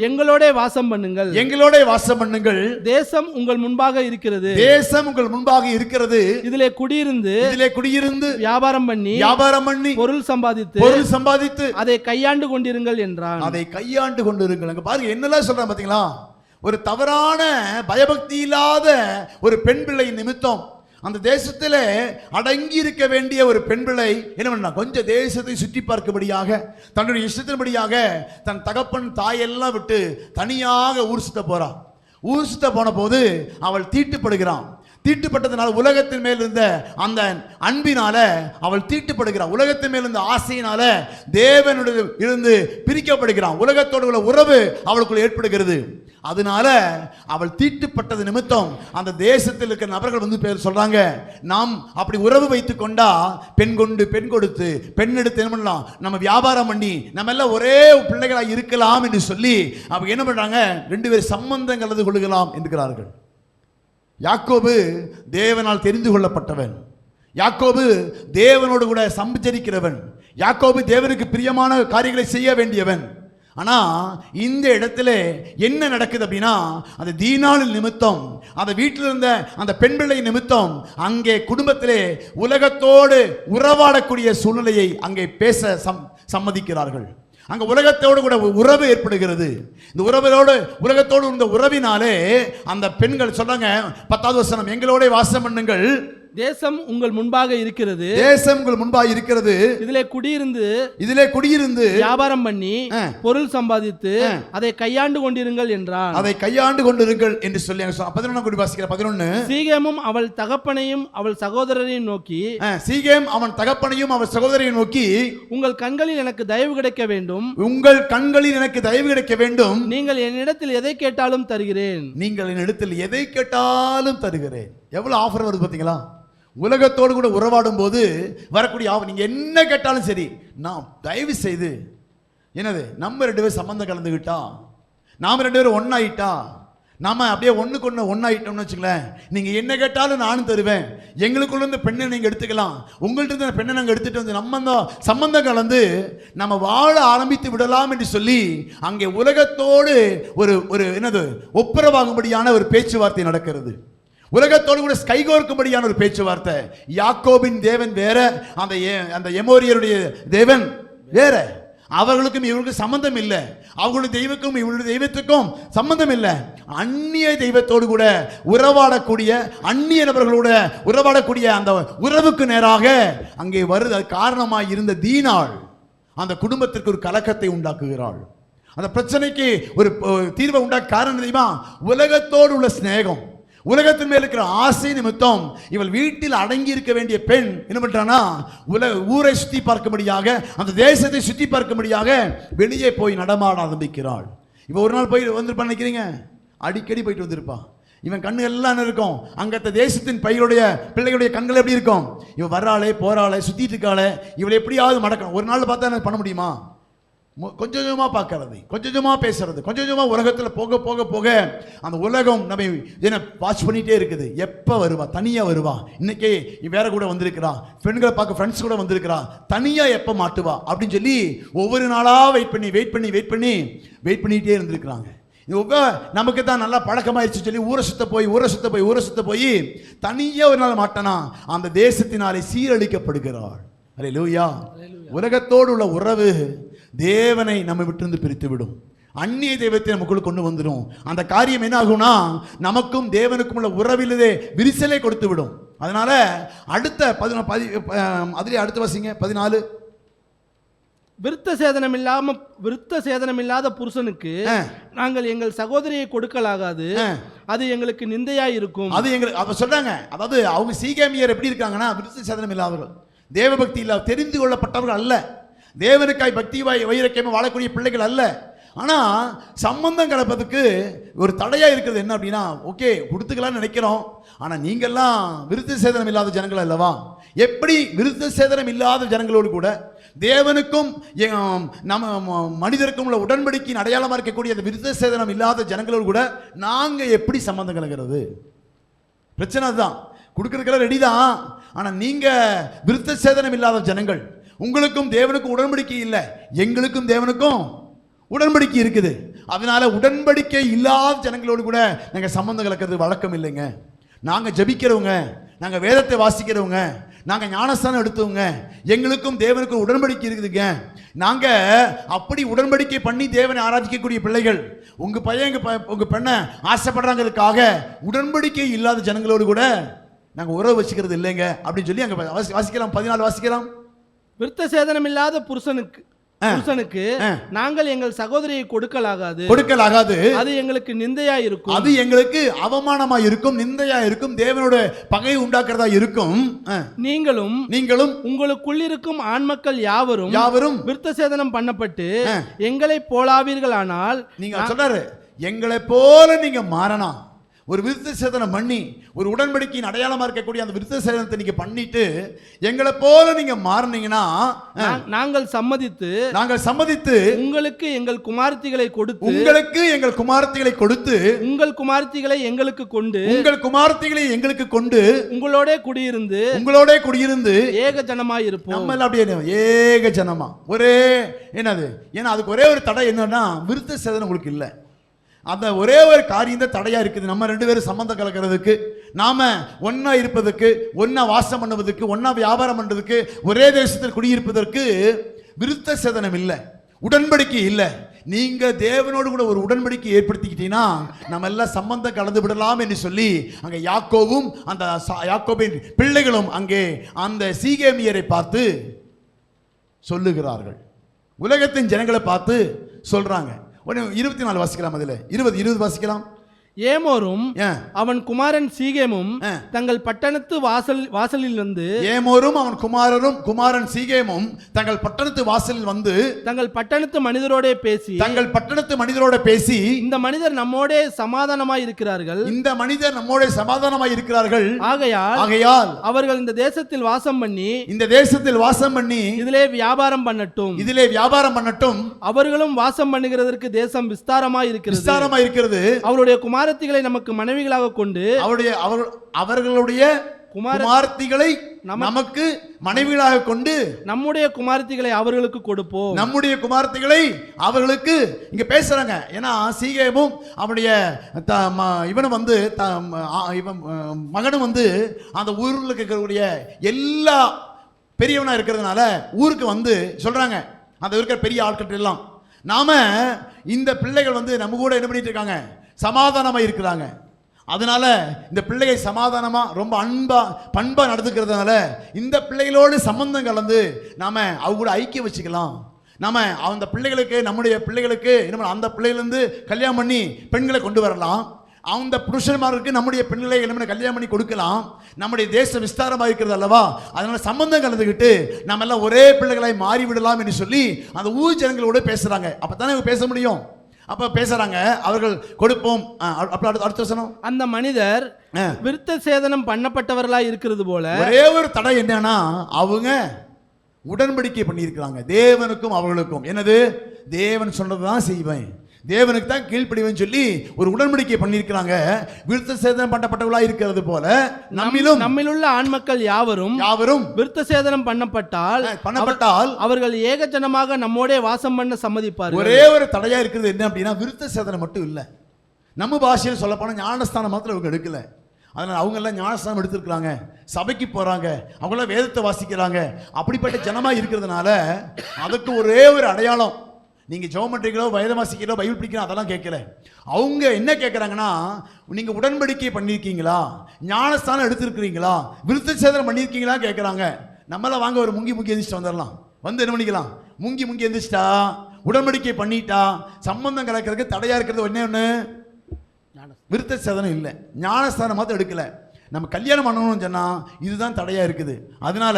எங்களோட வாசம் பண்ணுங்கள், தேசம் உங்கள் முன்பாக இருக்கிறது, இதிலே குடியிருந்து வியாபாரம் பண்ணி பொருள் சம்பாதித்து அதை கையாண்டு கொண்டிருங்கள் என்றான். பாருங்க என்னெல்லாம் சொல்றான் பாத்தீங்களா? ஒரு தவறான பயபக்தி இல்லாத ஒரு பெண் பிள்ளை நிமித்தம் அந்த தேசத்தில் அடங்கி இருக்க வேண்டிய ஒரு பெண் பிள்ளை என்ன பண்ணா, கொஞ்சம் தேசத்தை சுற்றி பார்க்கும்படியாக தன்னுடைய இஷ்டத்தின்படியாக தன் தகப்பன் தாயெல்லாம் விட்டு தனியாக ஊர் சுத்த போன போது அவள் தீட்டுப்பட்டதுனால உலகத்தின் மேல் இருந்த அந்த அன்பினால அவள் தீட்டுப்படுகிறான், உலகத்தின் மேல் இருந்த ஆசையினால தேவனுடைய இருந்து பிரிக்கப்படுகிறான், உலகத்தோடு உள்ள உறவு அவளுக்குள்ள ஏற்படுகிறது. அதனால அவள் தீட்டுப்பட்டது நிமித்தம் அந்த தேசத்தில் இருக்கிற நபர்கள் வந்து பேர் சொல்றாங்க, நாம் அப்படி உறவு வைத்துக் கொண்டா பெண் கொடுத்து பெண் எடுத்து என்ன பண்ணலாம், நம்ம வியாபாரம் பண்ணி நம்ம எல்லாம் ஒரே பிள்ளைகளா இருக்கலாம் என்று சொல்லி அவங்க என்ன பண்றாங்க, 2 பேர் சம்பந்தம் கலந்து கொள்ளுகலாம் என்கிறார்கள். யாக்கோபு தேவனால் தெரிந்து கொள்ளப்பட்டவன், யாக்கோபு தேவனோடு கூட சம்பரிக்கிறவன், யாக்கோபு தேவனுக்கு பிரியமான காரியங்களை செய்ய வேண்டியவன். ஆனா இந்த இடத்துல என்ன நடக்குது அப்படின்னா, அந்த தீனாளின் நிமித்தம் அந்த வீட்டில் இருந்த அந்த பெண் பிள்ளை நிமித்தம் அங்கே குடும்பத்திலே உலகத்தோடு உறவாடக்கூடிய சூழ்நிலையை அங்கே பேச சம்மதிக்கிறார்கள். அங்க உலகத்தோடு கூட உறவு ஏற்படுகிறது. இந்த உலகத்தோடு இந்த உறவினாலே அந்த பெண்கள் சொல்றாங்க, 10வது வசனம், எங்களோட வாசம் பண்ணுங்கள், தேசம் உங்கள் முன்பாக இருக்கிறது, இதிலே குடியிருந்து வியாபாரம் பண்ணி பொருள் சம்பாதித்து அதை கையாண்டு கொண்டிருங்கள் என்றான். என்று சொல்லி 11 சீகேமும் அவள் தகப்பனையும் அவள் சகோதரரையும் நோக்கி, உங்கள் கண்களில் எனக்கு தயவு கிடைக்க வேண்டும், நீங்கள் என்னிடத்தில் எதை கேட்டாலும் தருகிறேன். எவ்வளவு ஆஃபர் வருது பாத்தீங்களா? உலகத்தோடு கூட உறவாடும் போது வரக்கூடிய நீங்க என்ன கேட்டாலும் சரி, நான் தயவு செய்து என்னது நம்ம 2 பேரும் சம்பந்தம் கலந்துக்கிட்டா, நாம 2 பேரும் ஒன்னாயிட்டா, நாம அப்படியே ஒன்னாயிட்டோம்னு வச்சுங்களேன், நீங்க என்ன கேட்டாலும் நானும் தருவேன், எங்களுக்குள்ள இருந்து பெண்ணை நீங்க எடுத்துக்கலாம், உங்கள்ட்ட இருந்து பெண்ணை நாங்கள் எடுத்துட்டு வந்து நம்ம சம்பந்தம் கலந்து நம்ம வாழ ஆரம்பித்து விடலாம் என்று சொல்லி அங்கே உலகத்தோடு ஒரு என்னது ஒப்புரவாகும்படியான ஒரு பேச்சுவார்த்தை நடக்கிறது. உலகத்தோடு கூட கைகோர்க்கும்படியான ஒரு பேச்சுவார்த்தை. யாக்கோபின் தேவன் வேற, அந்த எமோரியருடைய தேவன் வேற. அவர்களுக்கும் இவர்களுக்கும் சம்பந்தம் இல்லை, அவர்களுடைய தெய்வக்கும் இவருடைய தெய்வத்துக்கும் சம்பந்தம் இல்லை. அந்நிய தெய்வத்தோடு கூட உறவாடக்கூடிய, அந்நிய நபர்களோட உறவாடக்கூடிய அந்த உறவுக்கு நேராக அங்கே வருது. காரணமாக இருந்த தீனாள் அந்த குடும்பத்திற்கு ஒரு கலக்கத்தை உண்டாக்குகிறாள். அந்த பிரச்சனைக்கு ஒரு தீர்வை உண்டாக்க காரணம் தெரியுமா? உலகத்தோடு உள்ள சிநேகம், உலகத்தின் மேல் இருக்கிற ஆசை நிமித்தம் இவள் வீட்டில் அடங்கி இருக்க வேண்டிய பெண் என்ன பண்றானா, ஊரை சுத்தி பார்க்கும்படியாக, அந்த தேசத்தை சுத்தி பார்க்கும்படியாக வெளியே போய் நடமாட ஆரம்பிக்கிறாள். இவ ஒரு நாள் போய் வந்திருப்பான்னு நினைக்கிறீங்க? அடிக்கடி போயிட்டு வந்திருப்பா. இவன் கண்ணு எல்லாம் இருக்கும், அங்கத்த தேசத்தின் பையனுடைய பிள்ளைகளுடைய கண்கள் எப்படி இருக்கும்? இவன் வர்றாளே போறாளே சுத்திட்டு இருக்காளே, இவளை எப்படியாவது மடக்கணும். ஒரு நாள் பார்த்தா என்ன பண்ண முடியுமா? கொஞ்சம் கொஞ்சமாக பார்க்கறது, கொஞ்சம் கொஞ்சமாக பேசுறது, கொஞ்சம் கொஞ்சமாக உலகத்தில் போக போக போக அந்த உலகம் நம்ம என்ன வாட்ச் பண்ணிகிட்டே இருக்குது. எப்போ வருவா? தனியாக வருவா. இன்னைக்கே வேற கூட வந்திருக்கிறா, பெண்களை பார்க்க ஃப்ரெண்ட்ஸ் கூட வந்திருக்கிறா, தனியாக எப்போ மாட்டுவா அப்படின்னு சொல்லி ஒவ்வொரு நாளாக வெயிட் பண்ணிகிட்டே இருந்திருக்கிறாங்க. நமக்கு தான் நல்லா பழக்கமாயிருச்சு சொல்லி ஊரை சுத்த போய் தனியாக ஒரு நாள் மாட்டனா அந்த தேசத்தினாலே சீரழிக்கப்படுகிறாள். அல்லேலூயா. உலகத்தோடு உள்ள உறவு தேவனை நம்ம விட்டு பிரித்து விடும், அந்நிய தெய்வத்தை நமக்குள்ள கொண்டு வந்துடும். அந்த காரியம் என்ன ஆகும்னா, நமக்கும் தேவனுக்கும் உள்ள உறவிலே விரிசலை கொடுத்து விடும். அதனால அடுத்த வாசிங்க 14. விருத்த சேதனம் இல்லாத புருஷனுக்கு நாங்கள் எங்கள் சகோதரியை கொடுக்கலாகாது, அது எங்களுக்கு நிந்தையா இருக்கும். அது எங்களுக்கு அப்ப சொல்றாங்க. அதாவது அவங்க சீகேமியர் எப்படி இருக்காங்கன்னா, விருத்த சேதனம் இல்லாதவர்கள், தேவபக்தி இல்லாத தெரிந்து கொள்ளப்பட்டவர்கள் அல்ல, தேவனுக்காய் பக்தி வைரக்கியமாக வாழக்கூடிய பிள்ளைகள் அல்ல. ஆனா சம்பந்தம் கலப்பதுக்கு ஒரு தடையா இருக்கிறது என்ன அப்படின்னா, ஓகே கொடுத்துக்கலாம்னு நினைக்கிறோம், ஆனா நீங்கெல்லாம் விருத்த சேதனம் இல்லாத ஜனங்கள் அல்லவா, எப்படி விருத்த சேதனம் இல்லாத ஜனங்களோடு கூட தேவனுக்கும் நம்ம மனிதருக்கும் உள்ள உடன்படிக்கையின் அடையாளமா இருக்கக்கூடிய அந்த விருத்த சேதனம் இல்லாத ஜனங்களோடு கூட நாங்க எப்படி சம்பந்தம் கலக்கிறது? பிரச்சனை அதுதான். கொடுக்கறதுக்கெல்லாம் ரெடி தான், ஆனா நீங்க விருத்த சேதனம் இல்லாத ஜனங்கள், உங்களுக்கும் தேவனுக்கும் உடன்படிக்கை இல்லை, எங்களுக்கும் தேவனுக்கும் உடன்படிக்கை இருக்குது. அதனால உடன்படிக்கை இல்லாத ஜனங்களோடு கூட நாங்க சம்பந்தம் கலக்கிறது வழக்கம் இல்லைங்க. நாங்க ஜபிக்கிறவங்க, நாங்க வேதத்தை வாசிக்கிறவங்க, நாங்க ஞானஸ்தானம் எடுத்தவங்க, எங்களுக்கும் தேவனுக்கும் உடன்படிக்கை இருக்குதுங்க. நாங்க அப்படி உடன்படிக்கை பண்ணி தேவனை ஆராதிக்கக்கூடிய பிள்ளைகள். உங்க பையன் உங்க பெண்ணை ஆசைப்படுறாங்கிறதுக்காக உடன்படிக்கை இல்லாத ஜனங்களோடு கூட நாங்க உறவு வச்சுக்கிறது இல்லைங்க அப்படின்னு சொல்லி அங்க வாசிக்கலாம். 14 வாசிக்கலாம். விருத்த சேதனம் இல்லாத புருஷனுக்கு நாங்கள் எங்கள் சகோதரியை கொடுக்கலாகாது, அது எங்களுக்கு நிந்தையா இருக்கும், அது எங்களுக்கு அவமானமா இருக்கும், நிந்தையா இருக்கும், தேவனோட பகை உண்டாக்குறதா இருக்கும். நீங்களும் உங்களுக்குள் இருக்கும் ஆண் மக்கள் யாவரும் விருத்த சேதனம் பண்ணப்பட்டு எங்களை போலாவீர்களானால், நீங்க சொல்றாரு எங்களை போல நீங்க மாறணும். ஒரு விருத்த சேதனம் பண்ணி ஒரு உடன்படிக்கையின் அடையாளமா இருக்கக்கூடிய அந்த விருத்த சேதனத்தை நீங்க பண்ணிட்டு எங்களை போல நீங்க மாறினீங்கன்னா நாங்கள் சம்மதித்து உங்களுக்கு எங்கள் குமாரத்திகளை கொடுத்து உங்கள் குமாரத்திகளை எங்களுக்கு கொண்டு உங்களோட குடியிருந்து ஏக ஜனமாய் இருப்போம். நம்ம எல்லாம் அப்படியே ஏக ஜனமா ஒரே என்னது, ஏன்னா அதுக்கு ஒரே ஒரு தடை என்னன்னா விருத்த சேதனம் உங்களுக்கு இல்லை. அந்த ஒரே ஒரு காரியம் தான் தடையா இருக்குது. நம்ம 2 பேரும் சம்பந்தம் கலக்கிறதுக்கு, நாம ஒன்னா இருப்பதற்கு, ஒன்னா வாசம் பண்ணுவதற்கு, ஒன்னா வியாபாரம் பண்றதுக்கு, ஒரே தேசத்தில் குடியிருப்பதற்கு விருத்த சேதனம் இல்லை, உடன்படிக்கை இல்லை. நீங்க தேவனோடு கூட ஒரு உடன்படிக்கை ஏற்படுத்திக்கிட்டீங்கன்னா நம்ம எல்லாம் சம்பந்தம் கலந்து விடலாம் என்று சொல்லி அங்க யாக்கோவும் அந்த யாக்கோபின் பிள்ளைகளும் அங்கே அந்த சீகேமியரை பார்த்து சொல்லுகிறார்கள். உலகத்தின் ஜனங்களை பார்த்து சொல்றாங்க. 24 வாசிக்கலாம். அதுல 20 வாசிக்கலாம். ஏமோரும் அவன் குமாரன் சீகேமும் தங்கள் பட்டணத்து வாசலில் வந்து அவன் குமாரன் சீகேமும் தங்கள் பட்டணத்து வாசலில் வந்து தங்கள் பட்டணத்து மனிதரோட பேசி இந்த மனிதர் நம்மோட சமாதானமாய் இருக்கிறார்கள், ஆகையால் அவர்கள் இந்த தேசத்தில் வாசம் பண்ணி இதிலே வியாபாரம் பண்ணட்டும். அவர்களும் வாசம் பண்ணுகிறதற்கு தேசம் விஸ்தாரமாய் இருக்கிறது. அவருடைய குமாரத்திகளை நமக்கு மனைவிகளாக கொண்டு அவர்களுடைய குமாரத்திகளை நமக்கு மனைவிகளாக கொண்டு நம்முடைய குமாரத்திகளை அவர்களுக்கு கொடுப்போம். நம்முடைய குமாரத்திகளை அவர்களுக்கு இங்க பேசுறாங்க. ஏன்னா சீகேமும் அவனுடைய இவனும் வந்து மகனும் வந்து அந்த ஊரில் இருக்கக்கூடிய எல்லா பெரியவனா இருக்கிறதுனால ஊருக்கு வந்து சொல்றாங்க, அந்த இருக்கிற பெரிய ஆட்கள் எல்லாம், நாம இந்த பிள்ளைகள் வந்து நம்ம கூட என்ன பண்ணிட்டு இருக்காங்க, சமாதானமா இருக்கிறாங்க. அதனால இந்த பிள்ளையை சமாதானமா ரொம்ப பண்பா நடந்துக்கிறதுனால இந்த பிள்ளைகளோடு சம்பந்தம் கலந்து நாம அவங்க கூட ஐக்கியம் வச்சுக்கலாம். நாம அந்த பிள்ளைகளுக்கு, நம்முடைய பிள்ளைகளுக்கு அந்த பிள்ளைகளிலிருந்து கல்யாணம் பண்ணி பெண்களை கொண்டு வரலாம். அந்த புருஷன்மாருக்கு நம்முடைய பெண்களை கல்யாணம் பண்ணி கொடுக்கலாம். நம்முடைய தேசம் விஸ்தாரமாக இருக்கிறது அல்லவா, அதனால சம்பந்தம் கலந்துக்கிட்டு நம்ம எல்லாம் ஒரே பிள்ளைகளாய் மாறிவிடலாம் என்று சொல்லி அந்த ஊர் ஜனங்களோட பேசுறாங்க. அப்பதானே பேச முடியும். அப்ப பேசுறாங்க, அவர்கள் கொடுப்போம். அடுத்த வசனம், அந்த மனிதர் விருத்த சேதனம் பண்ணப்பட்டவர்களாய் இருக்கிறது போல ஒரே ஒரு தடை என்னன்னா அவங்க உடன்படிக்கை பண்ணி இருக்கிறாங்க தேவனுக்கும் அவர்களுக்கும். என்னது, தேவன் சொன்னதுதான் செய்வேன், தேவனுக்கு தான் கீழ்ப்படிவேன்னு சொல்லி ஒரு உடன்படிக்கை பண்ணியிருக்கிறாங்க. விருத்த சேதனம் பண்ணப்பட்டவர்களாக இருக்கிறது போல நம்மிலுள்ள ஆண் மக்கள் யாவரும் விருத்த சேதனம் பண்ணப்பட்டால் அவர்கள் ஏகஜனமாக நம்மோட வாசம் பண்ண சம்மதிப்பார்கள். ஒரே ஒரு தடையா இருக்கிறது என்ன அப்படின்னா, விருத்த சேதனம் மட்டும் இல்லை, நம்ம பாஷையில் சொல்ல போனா ஞானஸ்தானம் மாத்திரம் அவங்க எடுக்கல. அதனால அவங்க எல்லாம் ஞானஸ்தானம் எடுத்திருக்கிறாங்க, சபைக்கு போறாங்க, அவங்களாம் வேதத்தை வாசிக்கிறாங்க. அப்படிப்பட்ட ஜனமா இருக்கிறதுனால அதுக்கு ஒரே ஒரு அடையாளம், நீங்க ஜெபம் பண்றீங்களோ, வேதம் வாசிக்கிறோ, பைபிள் படிக்கிறோம், அதெல்லாம் கேட்கல. அவங்க என்ன கேட்கறாங்கன்னா, நீங்க உடன்படிக்கை பண்ணிருக்கீங்களா, ஞானஸ்தானம் எடுத்திருக்கிறீங்களா, விருத்த சேதனம் பண்ணிருக்கீங்களா கேட்கறாங்க. நம்மளாம் வாங்க ஒரு முங்கி எந்திரிச்சிட்டு வந்துடலாம், வந்து என்ன பண்ணிக்கலாம், முங்கி எந்திரிச்சிட்டா உடன்படிக்கை பண்ணிட்டா சம்பந்தம் கலக்கிறதுக்கு தடையா இருக்கிறது ஒண்ணு விருத்த சேதனம் இல்லை, ஞானஸ்தானம் மாத்திரம் எடுக்கல. நம்ம கல்யாணம் பண்ணணும்னு சொன்னா இதுதான் தடையா இருக்குது. அதனால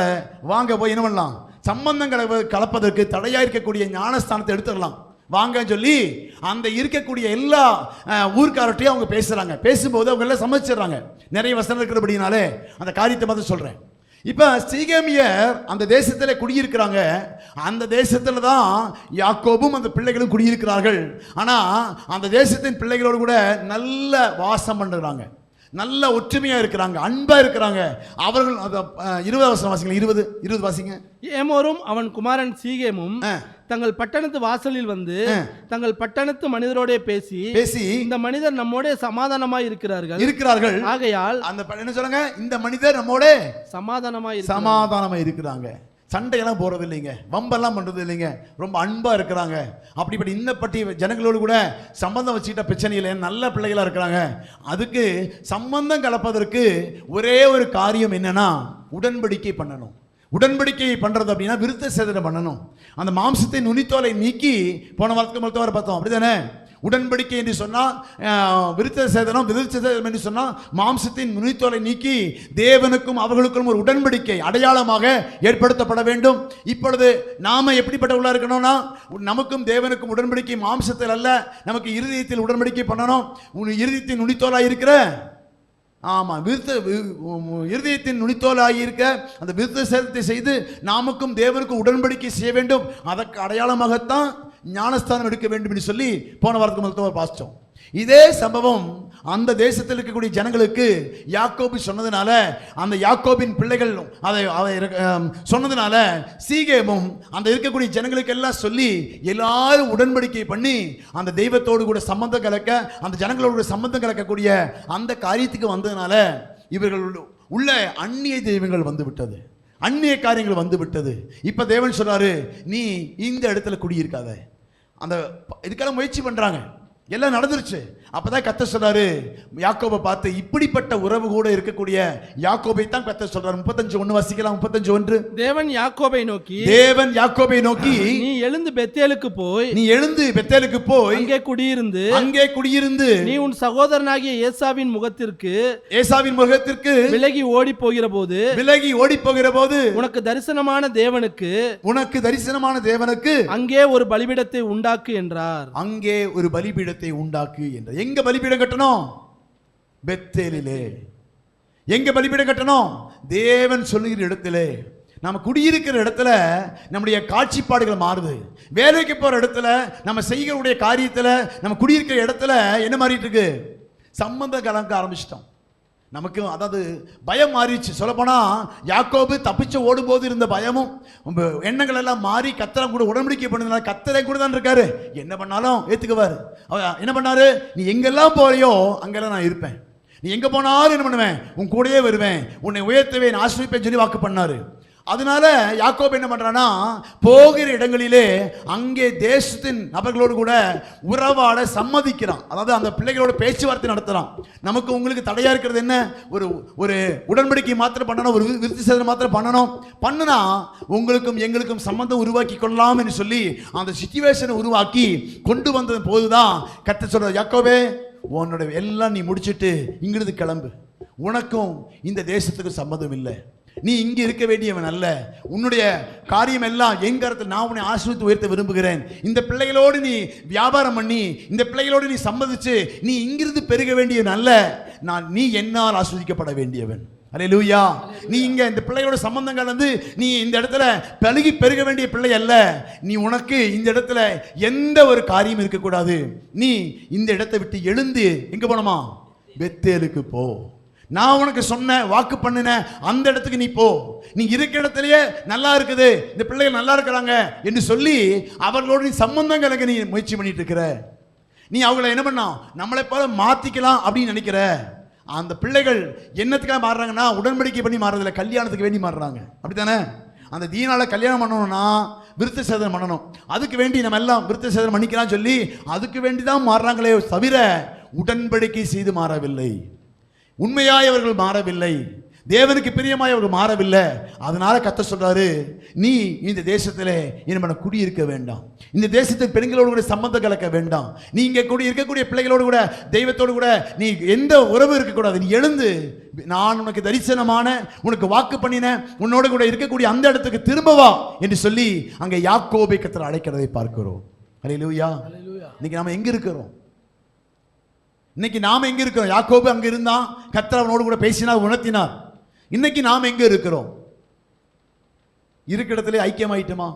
வாங்க போய் என்ன பண்ணலாம், சம்பந்தம் கலப்பதற்கு தடையா இருக்கக்கூடிய ஞானஸ்தானத்தை எடுத்துடலாம், வாங்க சொல்லி அந்த இருக்கக்கூடிய எல்லா ஊர்க்காரட்டையும் அவங்க பேசுறாங்க. பேசும்போது அவங்க எல்லாம் சமைச்சிடுறாங்க. நிறைய வசனம் இருக்கிறபடினாலே அந்த காரியத்தை மட்டும் சொல்றேன். இப்ப சீகேமியர் அந்த தேசத்தில் குடியிருக்கிறாங்க. அந்த தேசத்துல தான் யாக்கோபும் அந்த பிள்ளைகளும் குடியிருக்கிறார்கள். ஆனா அந்த தேசத்தின் பிள்ளைகளோடு கூட நல்ல வாசம் பண்ணுறாங்க, நல்ல ஒற்றுமையா இருக்கிறாங்க, அன்பா இருக்கிறாங்க. அவர்கள் 20 வசனம் வாசிங்க, 20 வாசிங்க. ஏமோரும் அவன் குமாரன் சீகேமும் தங்கள் பட்டணத்து வாசலில் வந்து தங்கள் பட்டணத்து மனிதரோட பேசி இந்த மனிதர் நம்மோட சமாதானமாய் இருக்கிறார்கள். ஆகையால் அந்த என்ன சொல்லுங்க, இந்த மனிதர் நம்மோட சமாதானமாய் இருக்கிறாங்க. சண்டையெல்லாம் போறது இல்லைங்க, வம்பெல்லாம் பண்றது இல்லைங்க, ரொம்ப அன்பா இருக்கிறாங்க. அப்படிப்பட்ட இன்னப்பட்டி ஜனங்களோடு கூட சம்பந்தம் வச்சுக்கிட்ட பிரச்சனை இல்லை, நல்ல பிள்ளைகளா இருக்கிறாங்க. அதுக்கு சம்பந்தம் கலப்பதற்கு ஒரே ஒரு காரியம் என்னன்னா, உடன்படிக்கை பண்ணணும். உடன்படிக்கை பண்றது அப்படின்னா விருத்த சேதனம் பண்ணணும். அந்த மாம்சத்தை நுனித்தோலை நீக்கி போன வாரத்துக்கு மருத்துவரை பார்த்தோம், அப்படிதானே? உடன்படிக்கை என்று சொன்னால் விருத்த சேதனம் என்று சொன்னால் மாம்சத்தின் நுனித்தோலை நீக்கி தேவனுக்கும் அவர்களுக்கும் ஒரு உடன்படிக்கை அடையாளமாக ஏற்படுத்தப்பட வேண்டும். இப்பொழுது நாம எப்படிப்பட்டவர்களாக இருக்கணும்னா, நமக்கும் தேவனுக்கும் உடன்படிக்கை மாம்சத்தில் அல்ல, நமக்கு இருதயத்தில் உடன்படிக்கை பண்ணணும். இருதயத்தின் நுனித்தோலாக இருக்கிற இருதயத்தின் நுனித்தோலாகி இருக்க அந்த விருத்த சேதத்தை செய்து நாமுக்கும் தேவனுக்கும் உடன்படிக்கை செய்ய வேண்டும். அதற்கு அடையாளமாகத்தான் ஞானஸ்தானம் எடுக்க வேண்டும் என்று சொல்லி போன வாரத்துக்கு மருத்துவர் பாசித்தோம். இதே சம்பவம் அந்த தேசத்தில் இருக்கக்கூடிய ஜனங்களுக்கு யாக்கோபு சொன்னதுனால, அந்த யாக்கோபின் பிள்ளைகள் அதை சொன்னதுனால சீகேமும் அந்த இருக்கக்கூடிய ஜனங்களுக்கு எல்லாம் சொல்லி எல்லாரும் உடன்படிக்கை பண்ணி அந்த தெய்வத்தோடு கூட சம்பந்தம் கலக்க, அந்த ஜனங்களோடு சம்பந்தம் கலக்கக்கூடிய அந்த காரியத்துக்கு வந்ததுனால இவர்கள் உள்ள அந்நிய தெய்வங்கள் வந்து விட்டது, அந்நிய காரியங்கள் வந்து விட்டது. இப்ப தேவன் சொல்றாரு, நீ இந்த இடத்துல குடியிருக்காத. அந்த இதுக்கெல்லாம் முயற்சி பண்றாங்க, எல்லாம் நடந்துருச்சு. அப்பதான் கர்த்தர் சொல்றாரு யாக்கோபை பார்த்து, இப்படிப்பட்ட உறவு கூட இருக்கக்கூடிய யாக்கோபை தான் கர்த்தர் சொல்றாரு. 35:1 வாசிக்கலாம். 35:1. தேவன் யாக்கோபை நோக்கி நீ எழுந்து பெத்தேலுக்கு போய் அங்கே குடியிருந்து நீ உன் சகோதரனாகிய ஏசாவின் முகத்திற்கு விலகி ஓடி போகிற போது உனக்கு தரிசனமான தேவனுக்கு அங்கே ஒரு பலிபீடத்தை உண்டாக்கு என்றார். அங்கே ஒரு பலிபீடத்தை உண்டாக்கு என்றார். எங்க பலிபீடம் கட்டணும்? பெத்தேலிலே. எங்க பலிபீடம் கட்டணும்? தேவன் சொல்லுகிற இடத்திலே. நம்ம குடியிருக்கிற இடத்துல நம்முடைய காட்சிப்பாடுகள் மாறுது. வேலைக்கு போற இடத்துல, நம்ம செய்கிற காரியத்துல, நம்ம குடியிருக்கிற இடத்துல என்ன மாறிட்டு இருக்கு? சம்பந்தம் கலக்க ஆரம்பிச்சிட்டோம். நமக்கு அதாவது பயம் மாறிடுச்சு. சொல்லப்போனா யாக்கோபு தப்பிச்சு ஓடும்போது இருந்த பயமும் எண்ணங்கள் எல்லாம் மாறி கர்த்தர் கூட உடன்படிக்கை பண்ணதுனால கர்த்தரை கூட தான் இருக்காரு. என்ன பண்ணாலும் ஏத்துக்குவாரு. என்ன பண்ணாரு? நீ எங்கெல்லாம் போறியோ அங்கெல்லாம் நான் இருப்பேன், நீ எங்க போனாலும் என்ன பண்ணுவேன், உன் கூடயே வருவேன், உன்னை உயர்த்துவேன், ஆசிரிப்பேன் சொல்லி வாக்கு பண்ணாரு. அதனால யாக்கோபு என்ன பண்றானா, போகிற இடங்களிலே அங்கே தேசத்தின் நபர்களோடு கூட உறவாட சம்மதிக்கிறான். அதாவது அந்த பிள்ளைகளோட பேச்சுவார்த்தை நடத்துறான். நமக்கு உங்களுக்கு தடையா இருக்கிறது என்ன? ஒரு உடன்படிக்கை மாத்திரம் பண்ணணும், ஒரு விருத்தி சேதனம் மாத்திரம் பண்ணுனா உங்களுக்கும் எங்களுக்கும் சம்பந்தம் உருவாக்கி கொள்ளலாம் என்று சொல்லி அந்த சிச்சுவேஷனை உருவாக்கி கொண்டு வந்தது போதுதான் கர்த்தர் சொல்ற, யாக்கோபே உன்னோட எல்லாம் நீ முடிச்சிட்டு இங்கிருந்து கிளம்பு, உனக்கும் இந்த தேசத்துக்கு சம்மதம் இல்லை, நீ இங்க இருக்க வேண்டியவன் அல்ல, உன்னுடைய காரியம் எல்லாம் எங்க இடத்துல நான் உன்னை ஆசீர்வதித்து உயர்த்த விரும்புகிறேன். இந்த பிள்ளைகளோடு நீ வியாபாரம் பண்ணி, இந்த பிள்ளைகளோடு நீ சம்மதிச்சு நீ இங்கிருந்து பெருக வேண்டியவன் அல்ல, நீ என்னால் ஆசீர்வதிக்கப்பட வேண்டியவன். அல்லேலூயா. நீ இங்க இந்த பிள்ளைகளோட சம்பந்தங்கள் வந்து நீ இந்த இடத்துல பழகி பெருக வேண்டிய பிள்ளை அல்ல. நீ உனக்கு இந்த இடத்துல எந்த ஒரு காரியம் இருக்கக்கூடாது. நீ இந்த இடத்தை விட்டு எழுந்து எங்க போனோமா? பெத்தேலுக்கு போ. நான் உனக்கு சொன்ன வாக்கு பண்ணின அந்த இடத்துக்கு நீ போ. நீ இருக்கிற இடத்துலயே நல்லா இருக்குது, இந்த பிள்ளைகள் நல்லா இருக்கிறாங்க என்று சொல்லி அவர்களோடு நீ சம்பந்தங்களுக்கு நீ முயற்சி பண்ணிட்டு இருக்கிற. நீ அவங்கள என்ன பண்ணா நம்மளை போல மாத்திக்கலாம் அப்படின்னு நினைக்கிற. அந்த பிள்ளைகள் என்னத்துக்காக மாறுறாங்கன்னா உடன்படிக்கை பண்ணி மாறுறதில்ல, கல்யாணத்துக்கு வேண்டி மாறுறாங்க. அப்படித்தானே? அந்த தீனால கல்யாணம் பண்ணணும்னா விருத்த சேதனம் பண்ணணும். அதுக்கு வேண்டி நம்ம எல்லாம் விருத்த சேதனம் பண்ணிக்கலாம் சொல்லி அதுக்கு வேண்டி தான் மாறுறாங்களே தவிர உடன்படிக்கை செய்து மாறவில்லை. உண்மையாய் அவர்கள் மாறவில்லை, தேவனுக்கு பிரியமாய் அவர்கள் மாறவில்லை. அதனால கர்த்தர் சொல்றாரு, நீ இந்த தேசத்திலே என்ன குடியிருக்க வேண்டாம், இந்த தேசத்தின் பெண்களோடு கூட சம்பந்தம் கலக்க வேண்டாம், நீ இங்கே கூடி இருக்கக்கூடிய பிள்ளைகளோடு கூட தெய்வத்தோடு கூட நீ எந்த உறவு இருக்கக்கூடாது. நீ எழுந்து நான் உனக்கு தரிசனமான, உனக்கு வாக்கு பண்ணின, உன்னோட கூட இருக்கக்கூடிய அந்த இடத்துக்கு திரும்ப வா என்று சொல்லி அங்கே யாக்கோபை கர்த்தர் அழைக்கிறதை பார்க்கிறோம். அல்லேலூயா. இன்னைக்கு நாம எங்க இருக்கிறோம்? இன்னைக்கு நாம எங்க இருக்கிறோம்? யாக்கோபு அங்க இருந்தான், கர்த்தர் அவனோடு கூட பேசினார், உணர்த்தினார். இன்னைக்கு நாம எங்க இருக்கிறோம்? இருக்கிற இடத்துல ஐக்கியமாயிட்டோமா?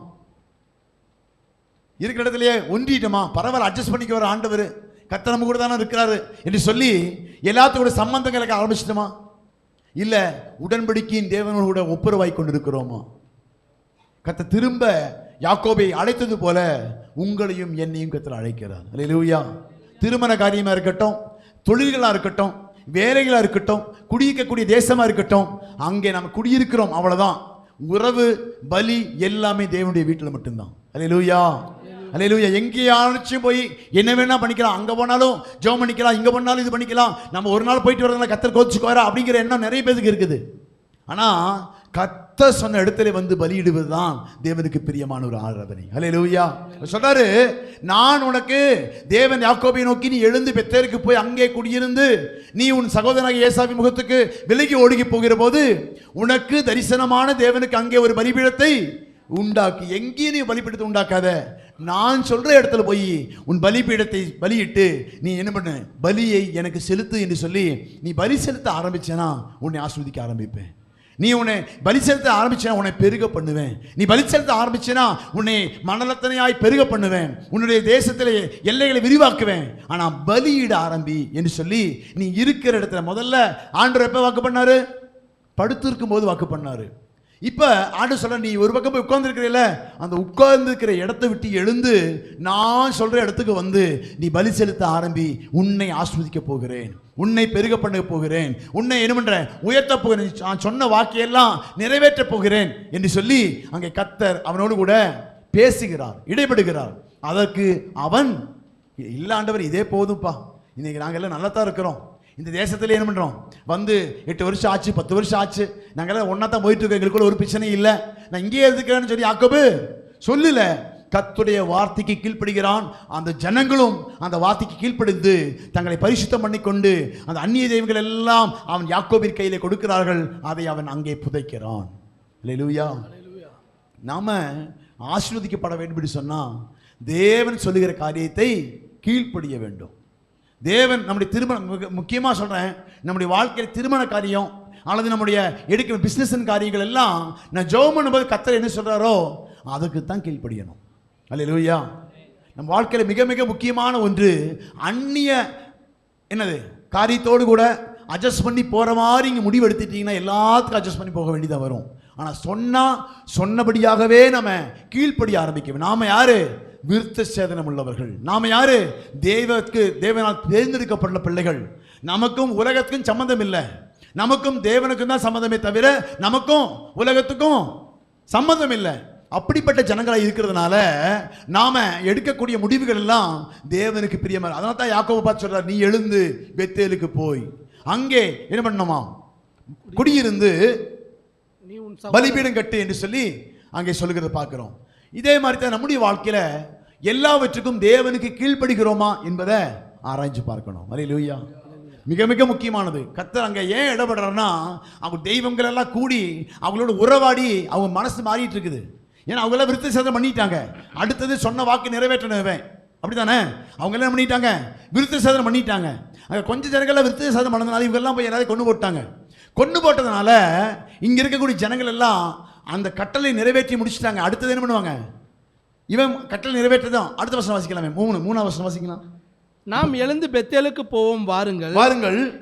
இருக்கிற இடத்துல ஒன்றிட்டோமா? பரவாயில்ல, அட்ஜஸ்ட் பண்ணிக்க வர ஆண்டவர், கர்த்தர் நம்ம கூட தானே இருக்கிறாரு என்று சொல்லி எல்லாத்தோட சம்பந்தங்களுக்கு ஆரம்பிச்சிட்டோமா? இல்ல உடன்படிக்கையின் தேவனோடு கூட ஒப்புரவாய் கொண்டு இருக்கிறோமா? கர்த்தர் திரும்ப யாக்கோபை அழைத்தது போல உங்களையும் என்னையும் கர்த்தர் அழைக்கிறார். அல்லேலூயா. திருமண காரியமா இருக்கட்டும், தொழில்களா இருக்கட்டும், வேலைகளா இருக்கட்டும், குடியிருக்கக்கூடிய தேசமா இருக்கட்டும், அங்கே நம்ம குடியிருக்கிறோம், அவ்வளவுதான். உறவு பலி எல்லாமே தேவனுடைய வீட்டில் மட்டும்தான். அல்லேலூயா, அல்லேலூயா. எங்கேயாச்சும் போய் என்ன வேணா பண்ணிக்கலாம், அங்க போனாலும் ஜெபம் பண்ணிக்கலாம், இங்க போனாலும் இது பண்ணிக்கலாம், நம்ம ஒரு நாள் போயிட்டு வரதுனால கர்த்தர் கோச்சுக்குவாரா அப்படிங்கிற எண்ணம் நிறைய பேருக்கு இருக்குது. ஆனா கர்த்தர் சொன்ன இடத்துல வந்து பலியிடுவது தான் தேவனுக்கு பிரியமான ஒரு ஆராதனை. அல்லேலூயா. சொல்றாரு, நான் உனக்கு தேவன் யாக்கோபை நோக்கி நீ எழுந்து பெத்தேலுக்கு போய் அங்கே குடியிருந்து நீ உன் சகோதரனாகிய ஏசாவின் முகத்துக்கு விலகி ஓடுகி போகிற போது உனக்கு தரிசனமான தேவனுக்கு அங்கே ஒரு பலிபீடத்தை உண்டாக்கி. எங்கேயும் நீ பலிபீடத்தை உண்டாக்காத, நான் சொல்ற இடத்துல போய் உன் பலிபீடத்தை பலியிட்டு நீ என்ன பண்ண, பலியை எனக்கு செலுத்து என்று சொல்லி நீ பலி செலுத்த ஆரம்பிச்சேனா உன்னை ஆஸ்வதிக்க ஆரம்பிப்பேன். நீ உன்னை பலி செலுத்த ஆரம்பிச்சேனா உன்னை பெருக பண்ணுவேன். நீ பலி செலுத்த ஆரம்பிச்சேனா உன்னை மணலத்தனையாய் பெருக பண்ணுவேன். உன்னுடைய தேசத்திலே எல்லைகளை விரிவாக்குவேன். ஆனா பலியிட ஆரம்பி என்று சொல்லி நீ இருக்கிற இடத்துல முதல்ல ஆண்டவர் எப்ப வாக்கு பண்ணாரு? படுத்திருக்கும் போது வாக்கு பண்ணாரு. இப்ப ஆண்டவர் சொல்ற, நீ ஒரு பக்கம் போய் உட்கார்ந்து இருக்கிறீல, அந்த உட்கார்ந்து இருக்கிற இடத்தை விட்டு எழுந்து நான் சொல்ற இடத்துக்கு வந்து நீ பலி செலுத்த ஆரம்பி. உன்னை ஆஸ்வதிக்க போகிறேன், உன்னை பெருக பண்ண போகிறேன், உன்னை என்ன பண்ற, உயர்த்த போகிறேன், நான் சொன்ன வாக்கையெல்லாம் நிறைவேற்ற போகிறேன் என்று சொல்லி அங்கே கர்த்தர் அவனோடு கூட பேசுகிறார், இடைபடுகிறார். அதற்கு அவன், இல்ல ஆண்டவர் இதே போதும்பா, இன்னைக்கு நாங்கள் எல்லாம் நல்லா தான் இருக்கிறோம், இந்த தேசத்துல என்ன பண்றோம், வந்து 8 வருஷம் ஆச்சு, 10 வருஷம் ஆச்சு, நாங்கெல்லாம் ஒன்னா தான் போயிட்டு இருக்கோம், எங்களுக்குள்ள ஒரு பிரச்சனையும் இல்லை, நான் இங்கேயே இருக்கிறேன்னு சொல்லி யாக்கோபு சொல்லல. கர்த்தருடைய வார்த்தைக்கு கீழ்ப்படுகிறான். அந்த ஜனங்களும் அந்த வார்த்தைக்கு கீழ்ப்படிந்து தங்களை பரிசுத்தம் பண்ணிக்கொண்டு அந்த அந்நிய தெய்வங்கள் எல்லாம் அவன் யாக்கோபின் கையிலே கொடுக்கிறார்கள். அதை அவன் அங்கே புதைக்கிறான். அல்லேலூயா. நாம ஆசீர்வதிக்கப்பட வேண்டும் என்று சொன்னா தேவன் சொல்லுகிற காரியத்தை கீழ்ப்படிய வேண்டும். தேவன் நம்முடைய திருமணம், முக்கியமா சொல்றேன், நம்முடைய வாழ்க்கையில் திருமண காரியம் அல்லது நம்முடைய எடுக்கிற பிசினஸ் காரியங்கள் எல்லாம் நான் ஜெபம் பண்ணும்போது கர்த்தர் என்ன சொல்றாரோ அதுக்கு தான் கீழ்ப்படியணும். அல்லேலூயா. நம்ம வாழ்க்கையில் மிக மிக முக்கியமான ஒன்று, அந்நிய என்னது காரியத்தோடு கூட அட்ஜஸ்ட் பண்ணி போற மாதிரி இங்கே முடிவு எடுத்துட்டீங்கன்னா எல்லாத்துக்கும் அட்ஜஸ்ட் பண்ணி போக வேண்டியதாக வரும். ஆனால் சொன்னபடியாகவே நம்ம கீழ்ப்படிய ஆரம்பிக்க. நாம யாரு? விருத்த சேதனம் உள்ளவர்கள். நாம யாரு? தேவனால் தேர்ந்தெடுக்கப்பட்ட பிள்ளைகள். நமக்கும் உலகத்துக்கும் சம்பந்தம் இல்லை, நமக்கும் தேவனுக்கும் தான் சம்பந்தமே தவிர நமக்கும் உலகத்துக்கும் சம்பந்தம் இல்லை. அப்படிப்பட்ட ஜனங்களாக இருக்கிறதுனால நாம எடுக்கக்கூடிய முடிவுகள் எல்லாம் தேவனுக்கு பிரியமா. அதனால தான் யாக்கோபு பார்த்து சொல்றார், நீ எழுந்து பெத்தேலுக்கு போய் அங்கே என்ன பண்ணணுமா, குடியிருந்து பலிபீடம் கட்டு என்று சொல்லி அங்கே சொல்லுகிறத பார்க்கிறோம். இதே மாதிரி தான் நம்முடைய வாழ்க்கையில எல்லாவற்றுக்கும் தேவனுக்கு கீழ்ப்படுகிறோமா என்பதை ஆராய்ச்சி பார்க்கணும். அல்லேலூயா. மிக மிக முக்கியமானது. கர்த்தர் அங்கே ஏன் இடப்படுறாருன்னா, அவங்க தெய்வங்கள் எல்லாம் கூடி அவங்களோட உறவாடி அவங்க மனசு மாறிட்டு இருக்குது. ஏன்னா அவங்க எல்லாம் விருத்த சேதனம் பண்ணிட்டாங்க. அடுத்தது சொன்ன வாக்கு நிறைவேற்றணும், அப்படித்தானே? அவங்க எல்லாம் பண்ணிட்டாங்க, விருத்த சேதனம் பண்ணிட்டாங்க. அங்கே கொஞ்சம் ஜனங்கள்லாம் விருத்த சேதனம் பண்ணதுனால இவங்க எல்லாம் போய் எல்லாரையும் கொண்டு போட்டாங்க. கொண்டு போட்டதுனால இங்க இருக்கக்கூடிய ஜனங்கள் எல்லாம் அந்த கட்டளை நிறைவேற்றி முடிச்சுட்டாங்க. அடுத்தது என்ன பண்ணுவாங்க? இவன் கட்டளை நிறைவேற்றதான். அடுத்த வசனம் வாசிக்கலாமே, 3ஆவது வசனம் வாசிக்கலாம். நாம் எழுந்து பெத்தேலுக்கு போவோம், வாருங்கள்.